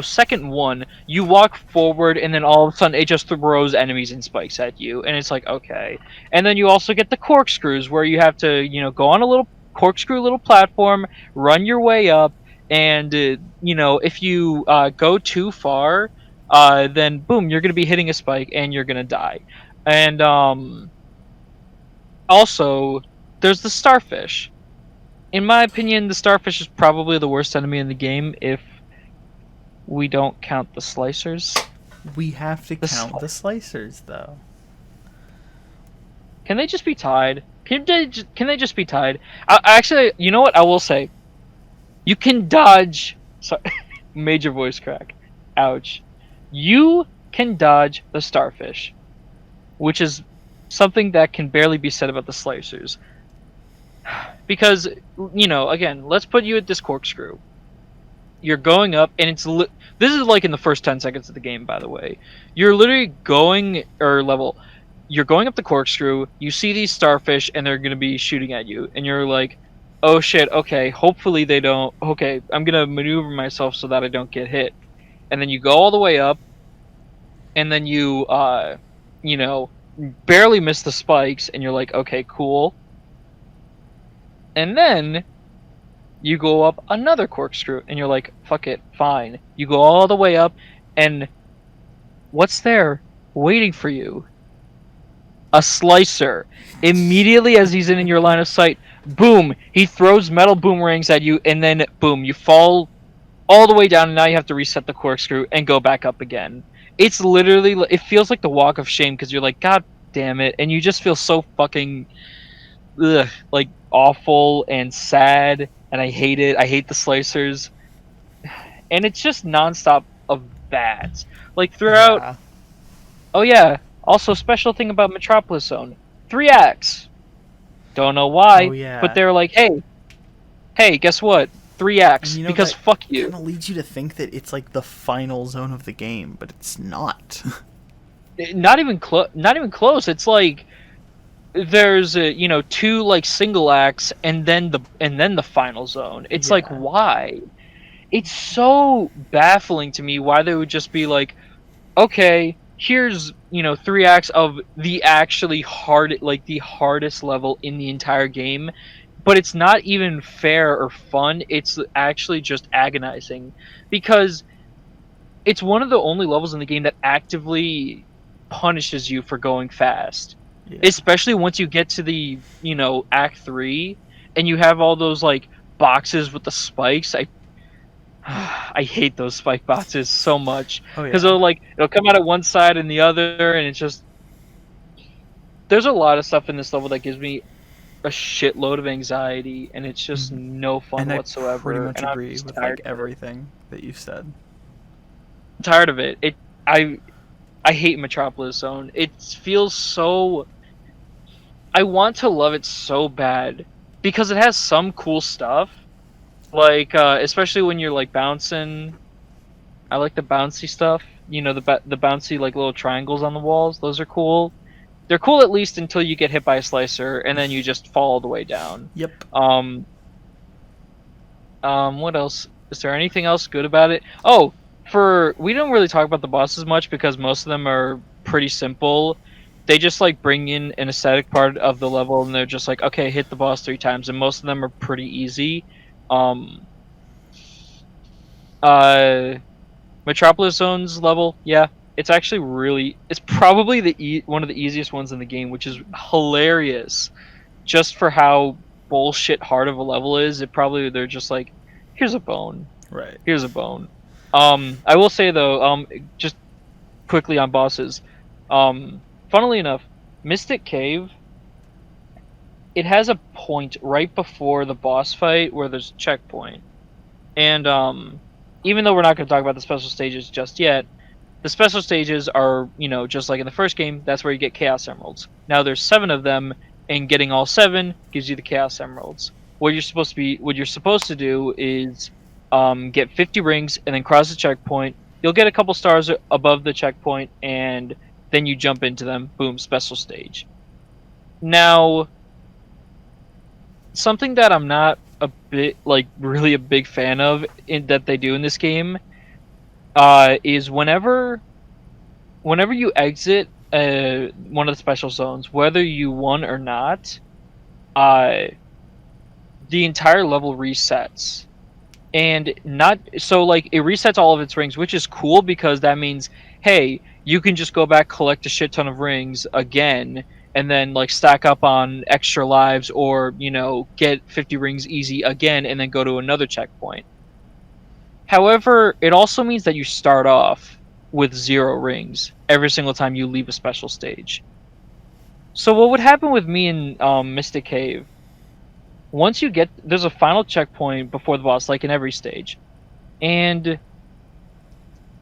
second one, you walk forward, and then all of a sudden it just throws enemies and spikes at you, and it's like, okay. And then you also get the corkscrews, where you have to go on a little corkscrew little platform, run your way up, and if you go too far, then boom, you're gonna be hitting a spike and you're gonna die. And also, there's the starfish. In my opinion, the starfish is probably the worst enemy in the game if we don't count the slicers. We have to The count the slicers, though. Can they just be tied? Can they just be tied? Actually, you know what? I will say, you can dodge. Sorry, major voice crack. Ouch. You can dodge the starfish, which is something that can barely be said about the slicers. Because again, let's put you at this corkscrew. You're going up, and this is like in the first 10 seconds of the game, by the way. You're literally going or level. You're going up the corkscrew. You see these starfish, and they're gonna be shooting at you, and you're like, "Oh shit! Okay, hopefully they don't. Okay, I'm gonna maneuver myself so that I don't get hit." And then you go all the way up, and then you know, barely miss the spikes, and you're like, "Okay, cool." And then you go up another corkscrew, and you're like, fuck it, fine. You go all the way up, and what's there waiting for you? A slicer. Immediately as he's in your line of sight, boom, he throws metal boomerangs at you, and then boom, you fall all the way down, and now you have to reset the corkscrew and go back up again. It's literally, it feels like the walk of shame, because you're like, God damn it, and you just feel so fucking like awful and sad, and I hate it. I hate the slicers, and it's just nonstop of that. Like throughout. Yeah. Oh yeah. Also, special thing about Metropolis Zone: 3 acts. Don't know Oh why, but yeah. they're like, hey, guess what? 3 acts, And because that fuck you. kind of leads you to think that it's like the final zone of the game, but it's not. Not even close. Not even close. It's like there's two like single acts, and then the final zone. It's like, Yeah. why? It's so baffling to me why they would just be like, okay, here's 3 acts of the actually hard, like the hardest level in the entire game, but it's not even fair or fun. It's actually just agonizing, because it's one of the only levels in the game that actively punishes you for going fast, Yeah. especially once you get to the act 3, and you have all those like boxes with the spikes. I hate those spike boxes so much, Oh because yeah. it'll come out at one side and the other, and it's just, there's a lot of stuff in this level that gives me a shitload of anxiety, and it's just no fun And I pretty whatsoever, much and I'm agree just with tired like of it. everything that you said. I'm tired of it. I hate Metropolis Zone. It feels so. I want to love it so bad, because it has some cool stuff, like especially when you're like bouncing. I like the bouncy stuff. The bouncy like little triangles on the walls. Those are cool. They're cool at least until you get hit by a slicer, and then you just fall all the way down. Yep. Um, what else? Is there anything else good about it? Oh, we don't really talk about the bosses much, because most of them are pretty simple. They just like bring in an aesthetic part of the level, and they're just like, okay, hit the boss 3 times, and most of them are pretty easy. Um, uh, Metropolis Zone's level, yeah, it's probably one of the easiest ones in the game, which is hilarious, just for how bullshit hard of a level is. They're just like, here's a bone, Right. here's a bone. I will say though, just quickly on bosses, funnily enough, Mystic Cave, it has a point right before the boss fight where there's a checkpoint, and even though we're not going to talk about the special stages just yet, the special stages are, just like in the first game, that's where you get Chaos Emeralds. Now there's 7 of them, and getting all 7 gives you the Chaos Emeralds. What you're supposed to do is get 50 rings and then cross the checkpoint. You'll get a couple stars above the checkpoint, and then you jump into them. Boom, special stage. Now, something that I'm not really a big fan of that they do in this game is whenever you exit one of the special zones, whether you won or not, uh, the entire level resets. And not so, like, it resets all of its rings, which is cool, because that means, hey, you can just go back, collect a shit ton of rings again, and then like stack up on extra lives, or get 50 rings easy again, and then go to another checkpoint. However, it also means that you start off with 0 rings every single time you leave a special stage. So what would happen with me in Mystic Cave? There's a final checkpoint before the boss, like in every stage, and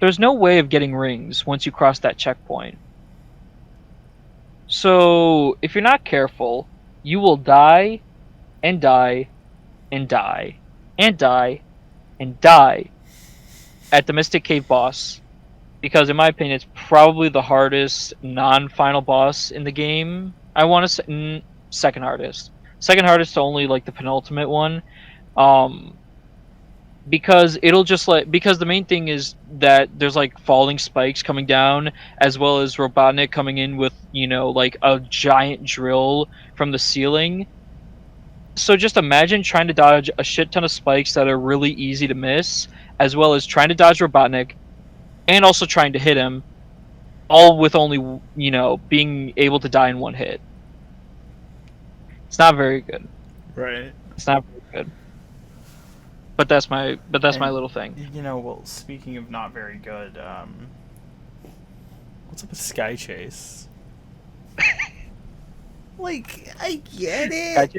there's no way of getting rings once you cross that checkpoint. So if you're not careful, you will die and die and die and die and die at the Mystic Cave boss, because in my opinion it's probably the hardest non-final boss in the game. I want to say second hardest to only like the penultimate one, um because the main thing is that there's like falling spikes coming down, as well as Robotnik coming in with like a giant drill from the ceiling. So just imagine trying to dodge a shit ton of spikes that are really easy to miss, as well as trying to dodge Robotnik, and also trying to hit him, all with only, being able to die in one hit. It's not very good. Right. It's not very good. But that's my And little thing. well, speaking of not very good, what's up with Sky Chase? Like, I get it.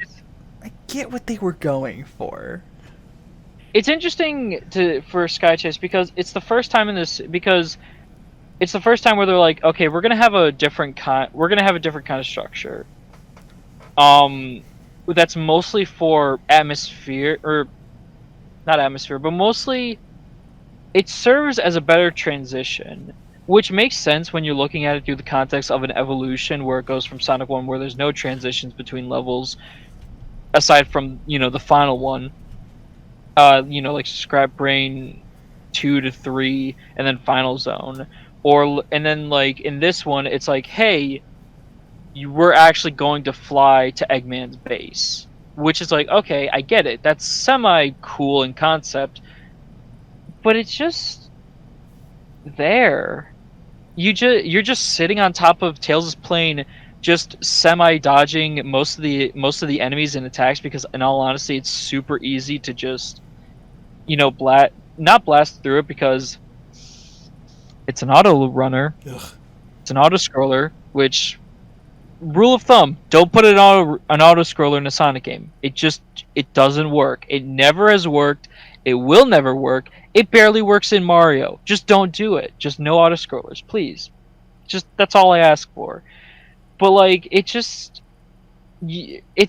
I get what they were going for. It's interesting for Sky Chase because it's the first time where they're like, okay, we're gonna have a different kind of structure. That's mostly for atmosphere, or not atmosphere, but mostly it serves as a better transition, which makes sense when you're looking at it through the context of an evolution where it goes from Sonic 1, where there's no transitions between levels aside from the final one. Like Scrap Brain 2 to 3, and then Final Zone, and then like in this one, it's like, hey, you were actually going to fly to Eggman's base, which is like, okay, I get it. That's semi cool in concept, but it's just there. You're just sitting on top of Tails' plane, just semi dodging most of the enemies and attacks, because in all honesty, it's super easy to just not blast through it, because it's an auto runner. Ugh. It's an auto scroller, which, rule of thumb, don't put an auto scroller in a Sonic game. It doesn't work. It never has worked. It will never work. It barely works in Mario. Just don't do it. Just no auto scrollers, please. Just, that's all I ask for. But like, it's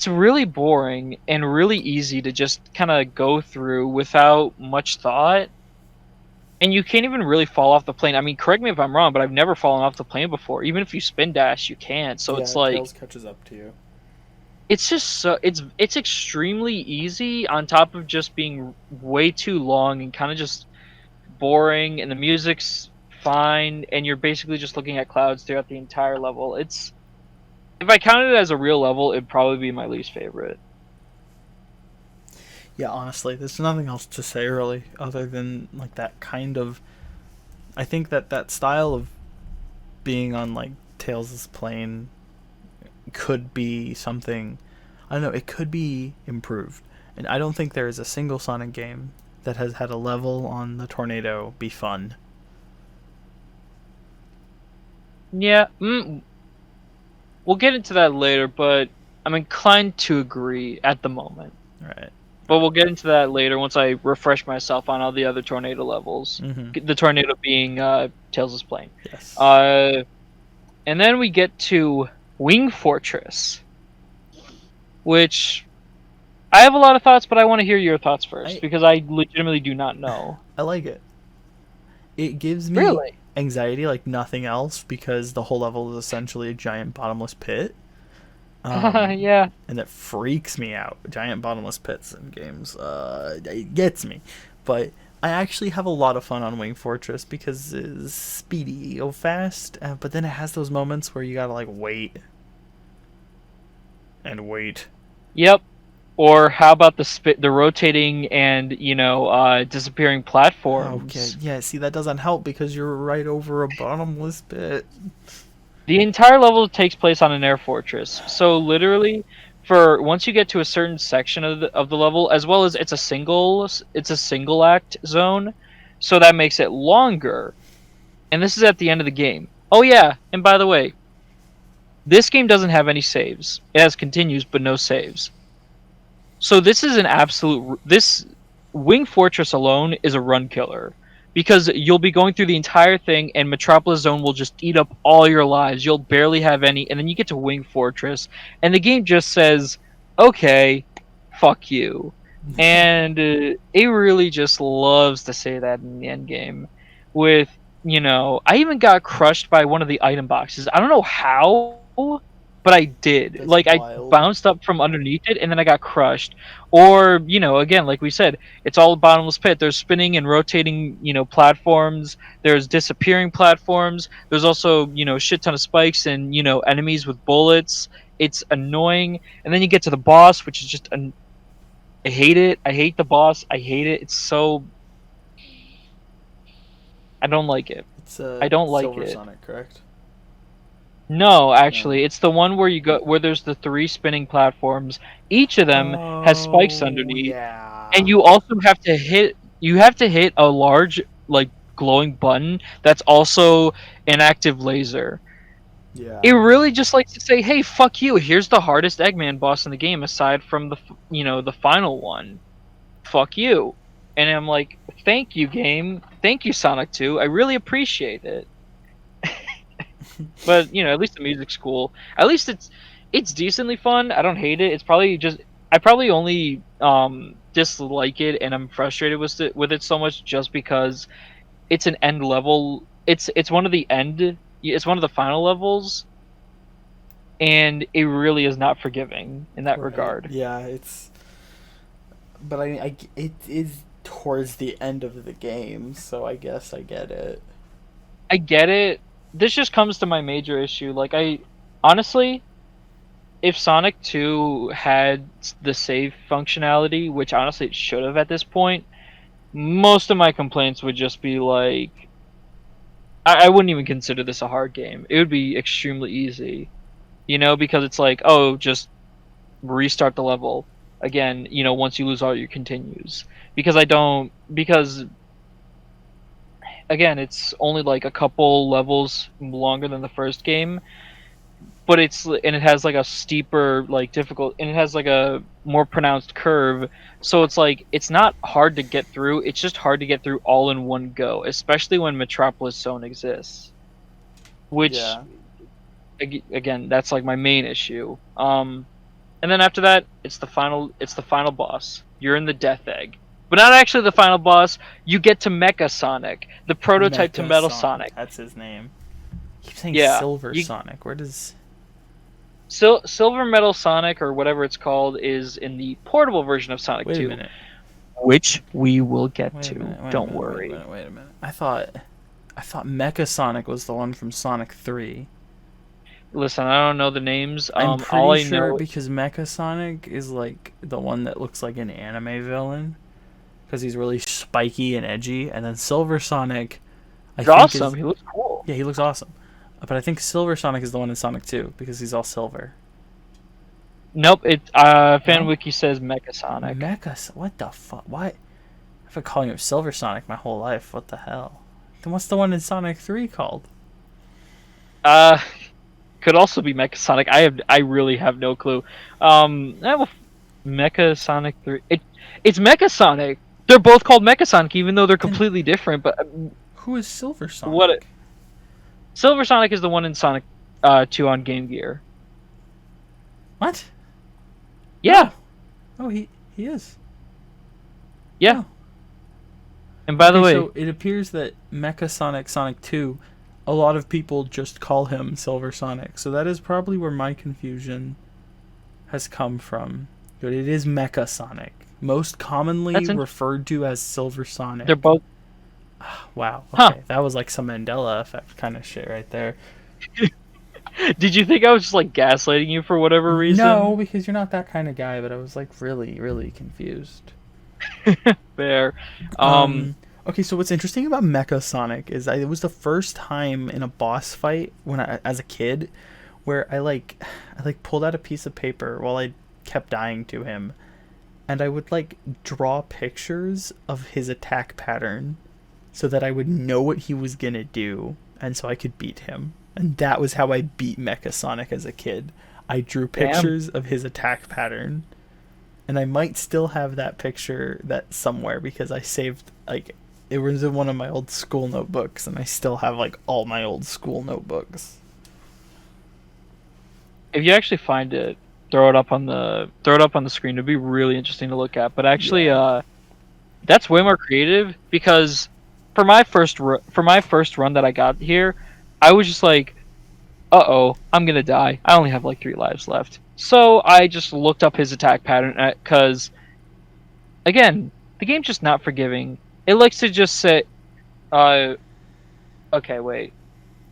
really boring and really easy to just kind of go through without much thought. And you can't even really fall off the plane. I mean, correct me if I'm wrong, but I've never fallen off the plane before. Even if you spin dash, you can't. So it's like, Tails catches up to you. it's just it's extremely easy, on top of just being way too long and kind of just boring, and the music's fine, and you're basically just looking at clouds throughout the entire level. If I counted it as a real level, it'd probably be my least favorite. Yeah, honestly, there's nothing else to say really, other than like that kind of. I think that style of being on like Tails' plane could be something. I don't know. It could be improved, and I don't think there is a single Sonic game that has had a level on the tornado be fun. Yeah, we'll get into that later, but I'm inclined to agree at the moment. Right. But we'll get into that later once I refresh myself on all the other tornado levels. Mm-hmm. The tornado being Tails' plane. Yes. And then we get to Wing Fortress, which I have a lot of thoughts, but I want to hear your thoughts first, because I legitimately do not know. I like it. It gives me Really? anxiety like nothing else, because the whole level is essentially a giant bottomless pit. Yeah. And that freaks me out. Giant bottomless pits in games, it gets me. But I actually have a lot of fun on Wing Fortress because it's speedy, you go fast, but then it has those moments where you gotta like wait and wait. Yep. Or how about the rotating and disappearing platforms? Okay, yeah. See, that doesn't help because you're right over a bottomless pit. The entire level takes place on an air fortress. So literally, for once you get to a certain section of the level, as well as it's a single act zone, so that makes it longer. And this is at the end of the game. Oh yeah, and by the way, this game doesn't have any saves. It has continues but no saves. So this Wing Fortress alone is a run killer, because you'll be going through the entire thing and Metropolis Zone will just eat up all your lives. You'll barely have any, and then you get to Wing Fortress and the game just says, okay, fuck you. And it really just loves to say that in the end game. With, I even got crushed by one of the item boxes. I don't know how, but I did. That's like, wild. I bounced up from underneath it and then I got crushed. Or, again, like we said, it's all a bottomless pit. There's spinning and rotating, platforms. There's disappearing platforms. There's also, shit ton of spikes and, enemies with bullets. it's annoying, and then you get to the boss, which is just I hate it. I hate the boss. I hate it. It's so I don't like it. It's I don't like Silver it. Sonic, correct? No, No. actually, it's the one where you go where there's the three spinning platforms. Each of them has spikes Oh underneath, yeah. and you have to hit a large like glowing button that's also an active laser. It Yeah. really just likes to say, "Hey, fuck you. Here's the hardest Eggman boss in the game aside from the final one. Fuck you." And I'm like, "Thank you, game. Thank you, Sonic 2. I really appreciate it." But at least the music's cool. At least it's decently fun. I don't hate it. It's probably just I probably only dislike it and I'm frustrated with it so much just because it's an end level. It's one of the end. It's one of the final levels, and it really is not forgiving in that Right. regard. Yeah, it's. But it is towards the end of the game, so I guess I get it. I get it. This just comes to my major issue. Like I honestly, if Sonic 2 had the save functionality, which honestly it should have at this point, most of my complaints would just be like, I wouldn't even consider this a hard game. It would be extremely easy, because it's like, oh, just restart the level again, once you lose all your continues. Because again, it's only like a couple levels longer than the first game, but it has like a steeper like difficult and it has like a more pronounced curve, so it's like it's not hard to get through, it's just hard to get through all in one go, especially when Metropolis Zone exists, which Yeah. again, that's like my main issue. And then after that, it's the final boss. You're in the Death Egg, but not actually the final boss. You get to Mecha Sonic, the prototype to Mecha Metal Sonic. Sonic. That's his name. I keep saying Yeah, Silver you Sonic. Where does. Silver Metal Sonic, or whatever it's called, is in the portable version of Sonic Wait a 2, minute. which we will get Wait a to. minute. Wait a Don't minute. Wait a worry. minute. Wait a minute. I thought Mecha Sonic was the one from Sonic 3. Listen, I don't know the names. I'm All pretty I sure know, because Mecha Sonic is like the one that looks like an anime villain because he's really spiky and edgy, and then Silver Sonic, I he's think awesome. is He looks cool. yeah, he looks awesome, but I think Silver Sonic is the one in Sonic 2 because he's all silver. Nope. No, FanWiki says Mecha Sonic. What the fuck? Why? I've been calling him Silver Sonic my whole life. What the hell? Then what's the one in Sonic 3 called? Uh, could also be Mecha Sonic. I really have no clue. Mecha Sonic 3. It's Mecha Sonic. They're both called Mecha Sonic, even though they're Then completely different. But who is Silver what Sonic? Silver Sonic is the one in Sonic 2 on Game Gear. What? Yeah, Oh, he is. yeah. Oh. And by the Okay, way, so it appears that Mecha Sonic Sonic 2, a lot of people just call him Silver Sonic. So that is probably where my confusion has come from. But it is Mecha Sonic, most commonly that's referred to as Silver Sonic. they're both. Wow. Huh? Okay, that was like some Mandela effect kind of shit right there. Did you think I was just like gaslighting you for whatever reason? No, because you're not that kind of guy. But I was like really, really confused. Fair. Okay, so what's interesting about Mecha Sonic is it was the first time in a boss fight when as a kid, where I pulled out a piece of paper while I kept dying to him, and I would like draw pictures of his attack pattern, so that I would know what he was gonna do, and so I could beat him. And that was how I beat Mecha Sonic as a kid. I drew Damn. pictures of his attack pattern, and I might still have that picture that somewhere because I saved like it was in one of my old school notebooks, and I still have like all my old school notebooks. If you actually find it, throw it up on the screen. It'd be really interesting to look at. But actually, Yeah. that's way more creative because for my first run that I got here, I was just like, "Uh-oh, I'm gonna die. I only have like 3 lives left." So I just looked up his attack pattern because, again, the game's just not forgiving. It likes to just say, uh, "Okay, wait.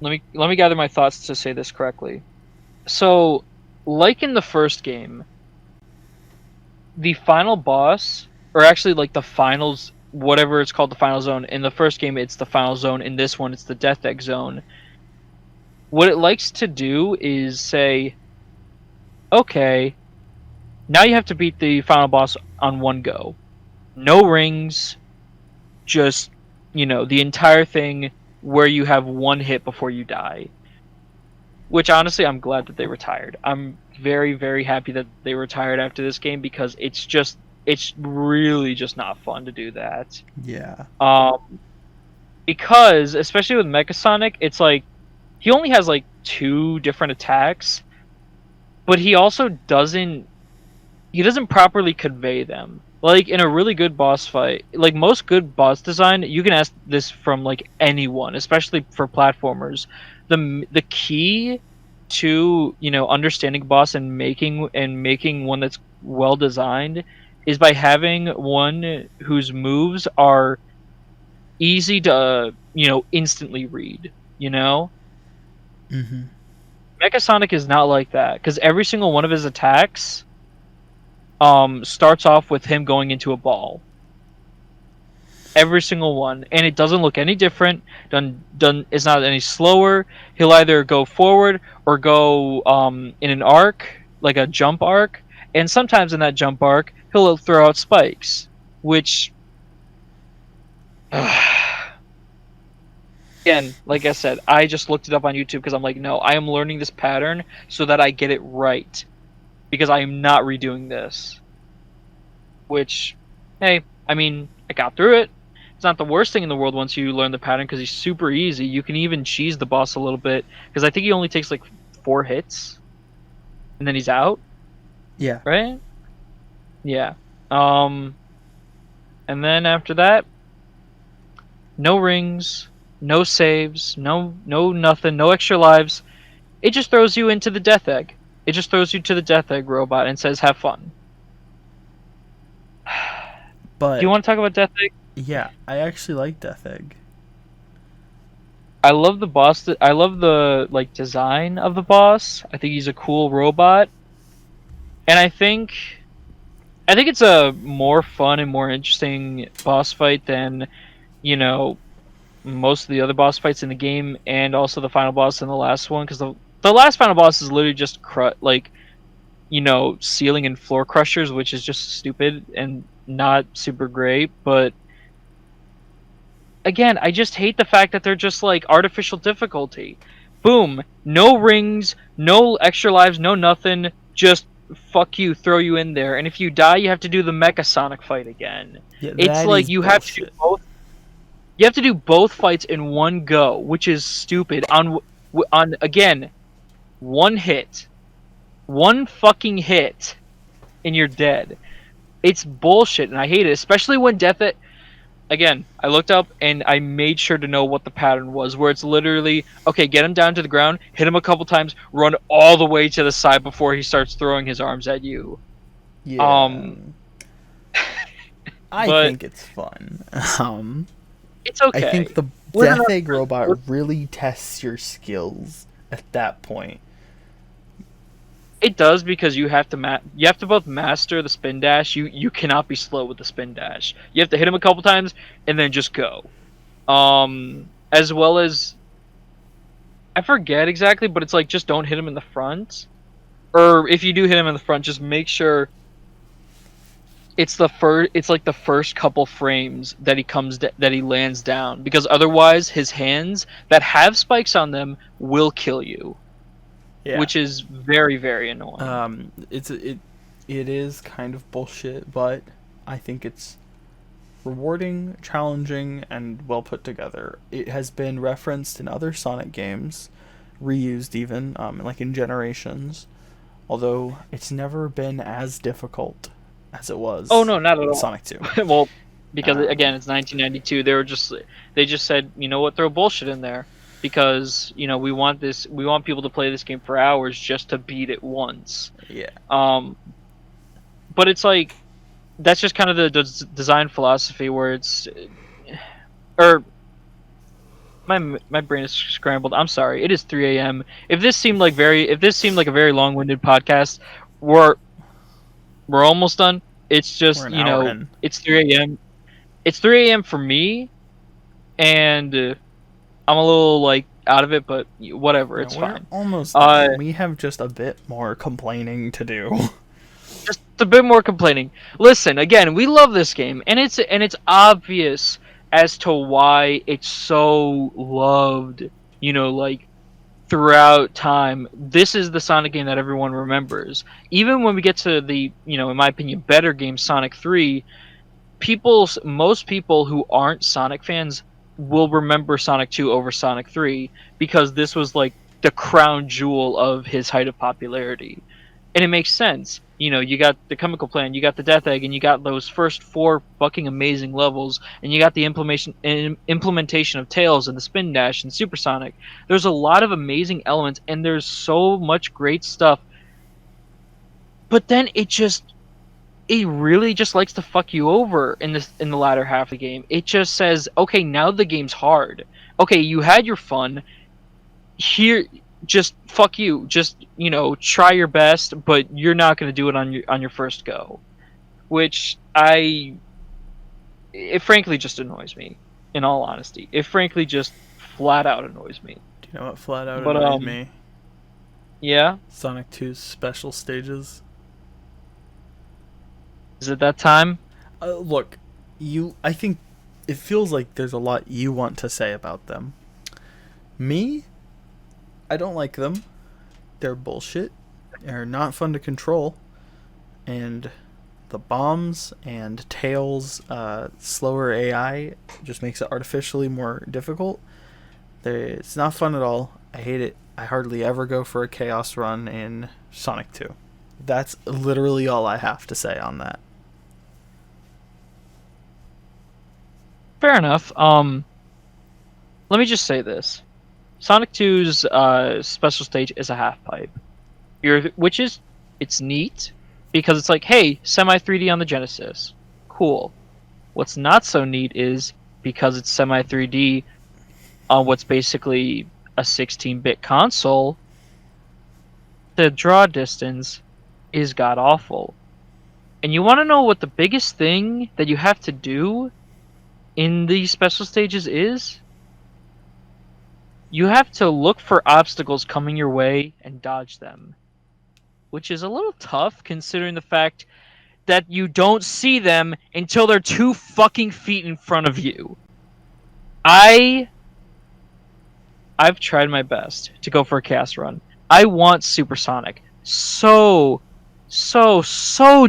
Let me gather my thoughts to say this correctly." So like in the first game, the final boss, or actually like the finals, whatever it's called, the final zone. In the first game, it's the final zone. In this one, it's the Death Egg zone. What it likes to do is say, okay, now you have to beat the final boss on one go. No rings, just, the entire thing where you have one hit before you die. Which honestly, I'm glad that they retired. I'm very, very happy that they retired after this game because it's really just not fun to do that. Yeah. Because especially with Mecha Sonic, it's like he only has like two different attacks, but he also doesn't properly convey them. Like in a really good boss fight, like most good boss design, you can ask this from like anyone, especially for platformers. The key to understanding a boss and making one that's well designed is by having one whose moves are easy to instantly read. Mm-hmm. Mecha Sonic is not like that because every single one of his attacks starts off with him going into a ball. Every single one, and it doesn't look any different. It's not any slower. He'll either go forward or go in an arc, like a jump arc, and sometimes in that jump arc, he'll throw out spikes, which, again, like I said, I just looked it up on YouTube because I'm like, no, I am learning this pattern so that I get it right, because I am not redoing this. Which, hey, I mean, I got through it. It's not the worst thing in the world once you learn the pattern because he's super easy. You can even cheese the boss a little bit because I think he only takes like 4 hits and then he's out. Yeah. Right? Yeah. And then after that, no rings, no saves, no nothing, no extra lives. It just throws you into the Death Egg. It just throws you to the Death Egg robot and says, "Have fun." But Do you want to talk about Death Egg? yeah, I actually like Death Egg. I love the boss. I love the design of the boss. I think he's a cool robot, and I think it's a more fun and more interesting boss fight than most of the other boss fights in the game, and also the final boss in the last one. Because the last final boss is literally just ceiling and floor crushers, which is just stupid and not super great, but again, I just hate the fact that they're just like artificial difficulty. Boom, no rings, no extra lives, no nothing. Just fuck you, throw you in there, and if you die, you have to do the Mecha Sonic fight again. Yeah, It's that like is you have to do bullshit. both. You have to do both fights in one go, which is stupid. On again, one hit, one fucking hit, and you're dead. It's bullshit, and I hate it, especially when again, I looked up and I made sure to know what the pattern was, where it's literally, okay, get him down to the ground, hit him a couple times, run all the way to the side before he starts throwing his arms at you. Yeah. I But think it's fun. it's I okay. think the Death Egg robot really tests your skills at that point. It does, because you have to both master the spin dash. You cannot be slow with the spin dash. You have to hit him a couple times and then just go. As well as, I forget exactly, but it's like, just don't hit him in the front. Or if you do hit him in the front, just make sure it's like the first couple frames that he lands down, because otherwise his hands that have spikes on them will kill you. Yeah. Which is very, very annoying. It is kind of bullshit, but I think it's rewarding, challenging, and well put together. It has been referenced in other Sonic games, reused even, like in Generations, although it's never been as difficult as it was. Oh no, not at in all. Sonic 2. Well, because again, it's 1992. They just said, you know what, throw bullshit in there, because we want people to play this game for hours just to beat it once. Yeah. But it's like, that's just kind of the design philosophy, where it's, or my brain is scrambled. I'm sorry. It is 3 a.m. If this seemed like a very long-winded podcast, we're almost done. It's We're just, an hour in. it's 3 a.m. It's 3 a.m. for me, and I'm a little like out of it, but whatever, Yeah, it's we're fine. almost Uh, done. We have just a bit more complaining to do. just a bit more complaining. Listen, again, we love this game, and it's obvious as to why it's so loved. Like throughout time, this is the Sonic game that everyone remembers. Even when we get to the, in my opinion, better game, Sonic 3, most people who aren't Sonic fans will remember Sonic 2 over Sonic 3 because this was like the crown jewel of his height of popularity. And it makes sense. You got the chemical plant, you got the Death Egg, and you got those first four fucking amazing levels, and you got the implementation of Tails and the Spin Dash and Supersonic. There's a lot of amazing elements, and there's so much great stuff. But then it really just likes to fuck you over in the latter half of the game. It just says, okay, now the game's hard. Okay, you had your fun. Here, just fuck you. Just try your best, but you're not going to do it on your first go. Which it frankly just annoys me. In all honesty, it frankly just flat out annoys me. Do you know what flat out But annoys me? yeah, Sonic 2's special stages. is it that time? Look, I think it feels like there's a lot you want to say about them. Me, I don't like them. They're bullshit. They're not fun to control. And the bombs and Tails' slower AI just makes it artificially more difficult. It's not fun at all. I hate it. I hardly ever go for a Chaos run in Sonic 2. That's literally all I have to say on that. Fair enough. Let me just say this: Sonic 2's special stage is a half pipe. It's neat because it's like, hey, semi 3D on the Genesis, cool. What's not so neat is because it's semi 3D on what's basically a 16-bit console. The draw distance is god awful, and you want to know what the biggest thing that you have to do in these special stages is? You have to look for obstacles coming your way and dodge them, which is a little tough considering the fact that you don't see them until they're 2 fucking feet in front of you. I've tried my best to go for a cast run. I want Supersonic so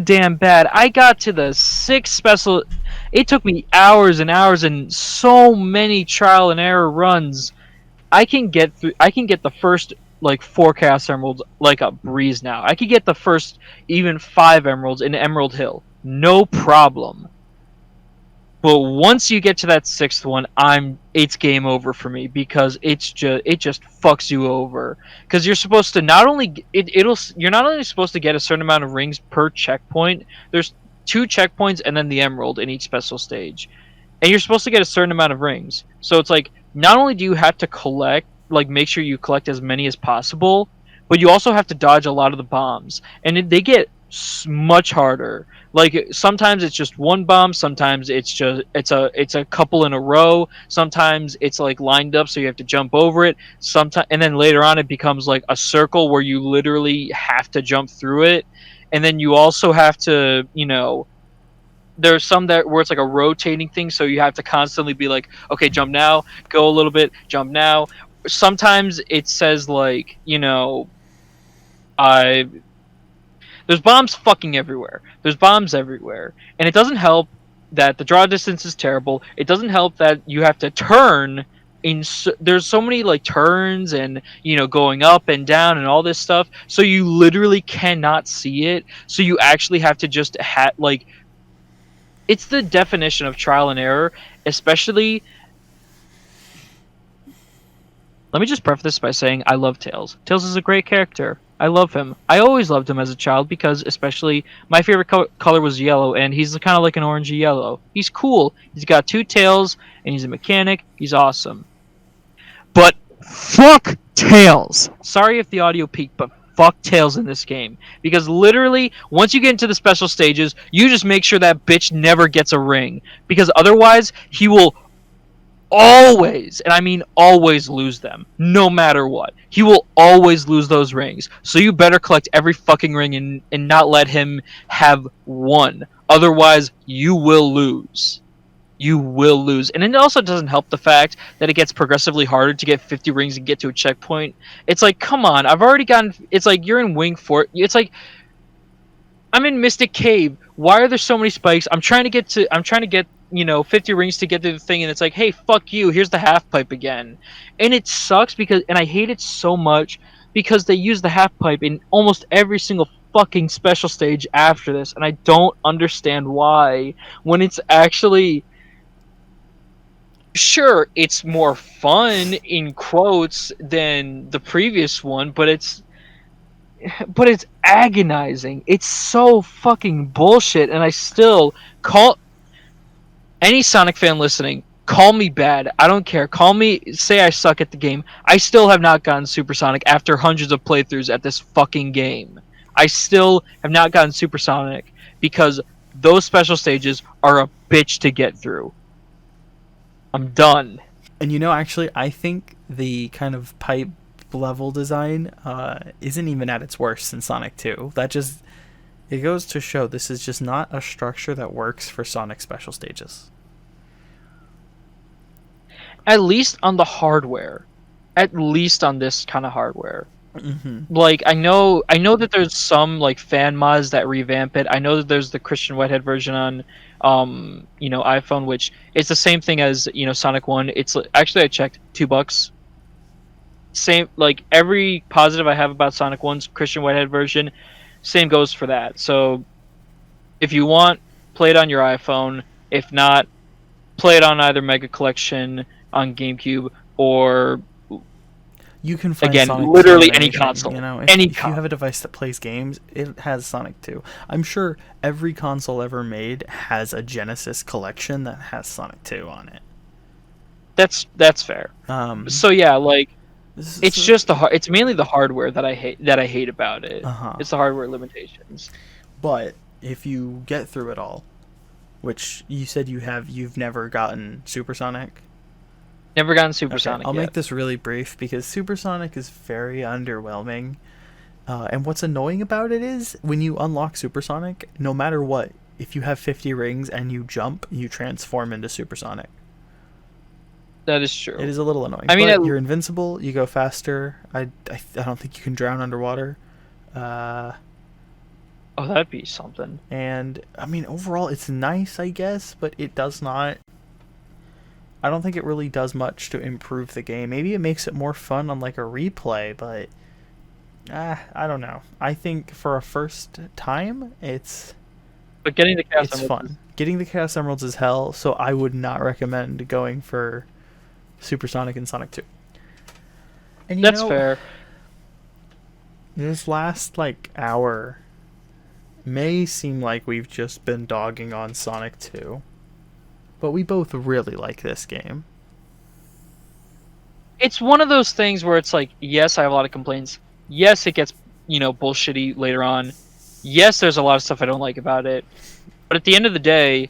damn bad. I got to the 6th special. It took me hours and hours and so many trial and error runs. I can get the first like 4 cast emeralds like a breeze now. I could get the first even 5 emeralds in Emerald Hill, no problem. But once you get to that 6th one, it's game over for me because it just fucks you over. Because you're supposed to not only you're not only supposed to get a certain amount of rings per checkpoint. There's 2 checkpoints and then the emerald in each special stage, and you're supposed to get a certain amount of rings. So it's like not only do you have to make sure you collect as many as possible, but you also have to dodge a lot of the bombs, and they get much harder. Like sometimes it's just one bomb, sometimes it's a couple in a row, sometimes it's like lined up so you have to jump over it. Sometimes, and then later on it becomes like a circle where you literally have to jump through it, and then you also have to, there's some where it's like a rotating thing, so you have to constantly be like, okay, jump now, go a little bit, jump now. Sometimes it says like, I there's bombs fucking everywhere. There's bombs everywhere. And it doesn't help that the draw distance is terrible. It doesn't help that you have to turn there's so many like turns and going up and down and all this stuff. So you literally cannot see it. So you actually have to just it's the definition of trial and error, especially. Let me just preface this by saying I love Tails. Tails is a great character. I love him. I always loved him as a child because especially my favorite color was yellow, and he's kind of like an orangey yellow. He's cool. He's got 2 tails, and he's a mechanic. He's awesome. But fuck Tails. Sorry if the audio peaked, but fuck Tails in this game. Because literally, once you get into the special stages, you just make sure that bitch never gets a ring. Because otherwise, he will always, and I mean always, lose them. No matter what. He will always lose those rings. So you better collect every fucking ring and not let him have one. Otherwise, you will lose. You will lose. And it also doesn't help the fact that it gets progressively harder to get 50 rings and get to a checkpoint. It's like, come on, I've already gotten... It's like, you're in Wing Fort. It's like, I'm in Mystic Cave. Why are there so many spikes? I'm trying to get, 50 rings to get to the thing, and it's like, hey, fuck you, here's the half pipe again. And it sucks because... And I hate it so much because they use the half pipe in almost every single fucking special stage after this, and I don't understand why, when it's actually... Sure, it's more fun in quotes than the previous one, but it's agonizing. It's so fucking bullshit, and I still call any Sonic fan listening, call me bad. I don't care. Call me, say I suck at the game. I still have not gotten Super Sonic after hundreds of playthroughs at this fucking game. I still have not gotten Super Sonic because those special stages are a bitch to get through. I'm done. And actually, I think the kind of pipe level design isn't even at its worst in Sonic 2. It goes to show this is just not a structure that works for Sonic special stages. At least on the hardware. At least on this kind of hardware. Mm-hmm. Like, I know that there's some like fan mods that revamp it. I know that there's the Christian Whitehead version on iPhone, which it's the same thing as Sonic 1. It's actually, I checked, $2. Same, like every positive I have about Sonic 1's Christian Whitehead version, same goes for that. So if you want, play it on your iPhone. If not, play it on either Mega Collection on GameCube or you can find again Sonic literally 2 any anything, console. If you have a device that plays games, it has Sonic 2. I'm sure every console ever made has a Genesis collection that has Sonic 2 on it. That's fair. So yeah, like it's mainly the hardware that I hate about it. It's the hardware limitations. But if you get through it all, which you said you've never gotten Super Sonic. Never gotten Super Sonic I'll yet. make this really brief because Super Sonic is very underwhelming. And what's annoying about it is when you unlock Super Sonic, no matter what, if you have 50 rings and you jump, you transform into Super Sonic. That is true. It is a little annoying. I mean, you're invincible. You go faster. I don't think you can drown underwater. Oh, that'd be something. And I mean, overall, it's nice, I guess, but it does not. I don't think it really does much to improve the game. Maybe it makes it more fun on like a replay, but I don't know. I think for a first time, But getting the Chaos Emeralds, fun. Getting the Chaos Emeralds is hell, so I would not recommend going for Super Sonic and Sonic 2. And that's fair. This last hour may seem like we've just been dogging on Sonic 2. But we both really like this game. It's one of those things where it's like, yes, I have a lot of complaints. Yes, it gets, bullshitty later on. Yes, there's a lot of stuff I don't like about it. But at the end of the day,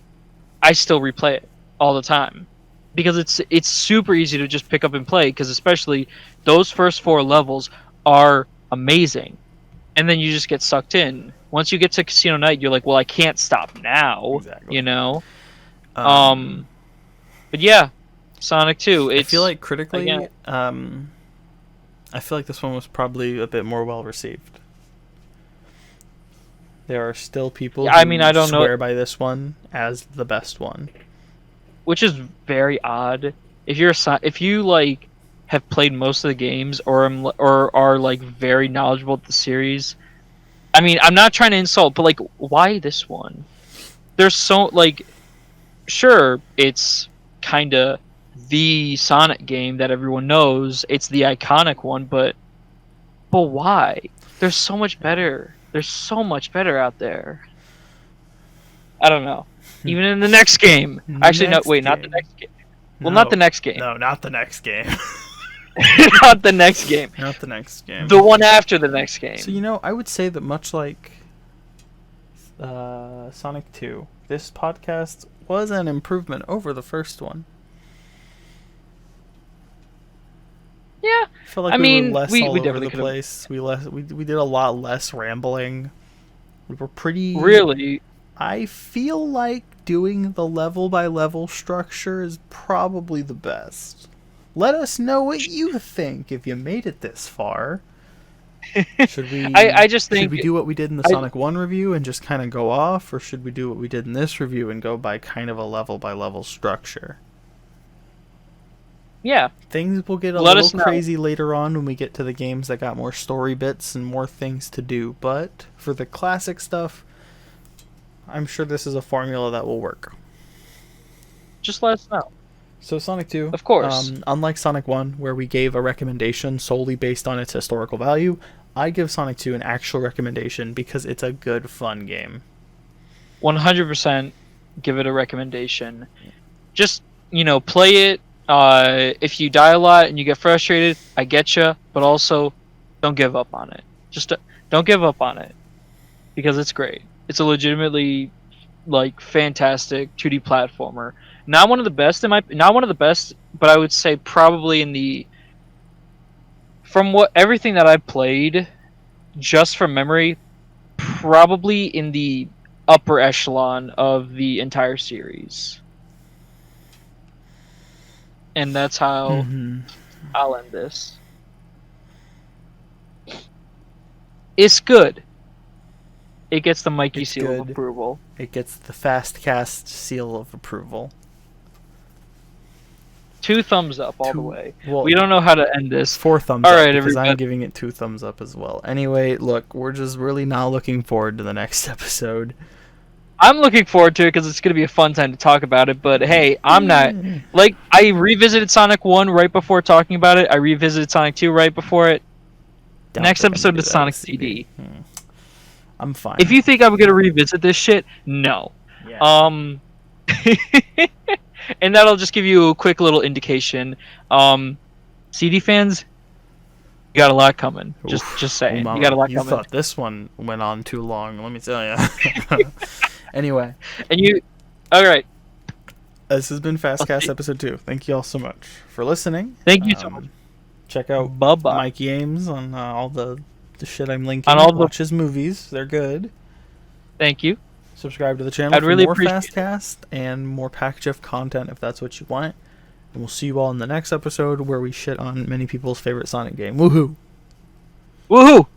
I still replay it all the time. Because it's super easy to just pick up and play, because especially those first 4 levels are amazing. And then you just get sucked in. Once you get to Casino Night, you're like, well, I can't stop now, exactly. But yeah, Sonic 2. I feel like critically, I feel like this one was probably a bit more well received. There are still people who swear by this one as the best one, which is very odd. If you have played most of the games or are very knowledgeable of the series, I mean, I'm not trying to insult, but why this one? There's so sure, it's kind of the Sonic game that everyone knows. It's the iconic one, but why? There's so much better. There's so much better out there. I don't know. Even in the next game. Actually, no, wait, not the next game. Well, not the next game. No, not the next game. Not the next game. Not the next game. The one after the next game. So, I would say that much like Sonic 2, this podcast was an improvement over the first one. Yeah. I feel like we were less all over the place. We did a lot less rambling. We were pretty... Really? I feel like doing the level-by-level structure is probably the best. Let us know what you think if you made it this far. Should we? I just think... Should we do what we did in the Sonic 1 review and just kind of go off? Or should we do what we did in this review and go by kind of a level-by-level structure? Yeah. Things will get a little crazy later on when we get to the games that got more story bits and more things to do. But for the classic stuff, I'm sure this is a formula that will work. Just let us know. So Sonic 2, of course. Unlike Sonic 1, where we gave a recommendation solely based on its historical value, I give Sonic 2 an actual recommendation because it's a good, fun game. 100% give it a recommendation. Just, play it. If you die a lot and you get frustrated, I get you, but also don't give up on it. Just don't give up on it because it's great. It's a legitimately fantastic 2D platformer. Not one of the best but I would say probably from everything that I've played, just from memory, probably in the upper echelon of the entire series. And that's how I'll end this. It's good. It gets the Mikey seal of approval. It gets the FastCast seal of approval. 2 thumbs up all the way. Well, we don't know how to end this. 4 thumbs up because everybody. I'm giving it 2 thumbs up as well. Anyway, look, we're just really now looking forward to the next episode. I'm looking forward to it because it's going to be a fun time to talk about it, but hey, I'm not... I revisited Sonic 1 right before talking about it. I revisited Sonic 2 right before it. Next episode is Sonic CD. I'm fine. If you think I'm going to revisit this shit, no. Yeah. And that'll just give you a quick little indication. CD fans, you got a lot coming. Just saying. You got a lot coming. You thought this one went on too long, let me tell you. Anyway. Alright. This has been FastCast episode 2. Thank you all so much for listening. Thank you so much. Check out Mikey Ames on all the shit I'm linking. Watch his movies. They're good. Thank you. Subscribe to the channel for more FastCast and more PacJeff content if that's what you want. And we'll see you all in the next episode where we shit on many people's favorite Sonic game. Woohoo! Woohoo!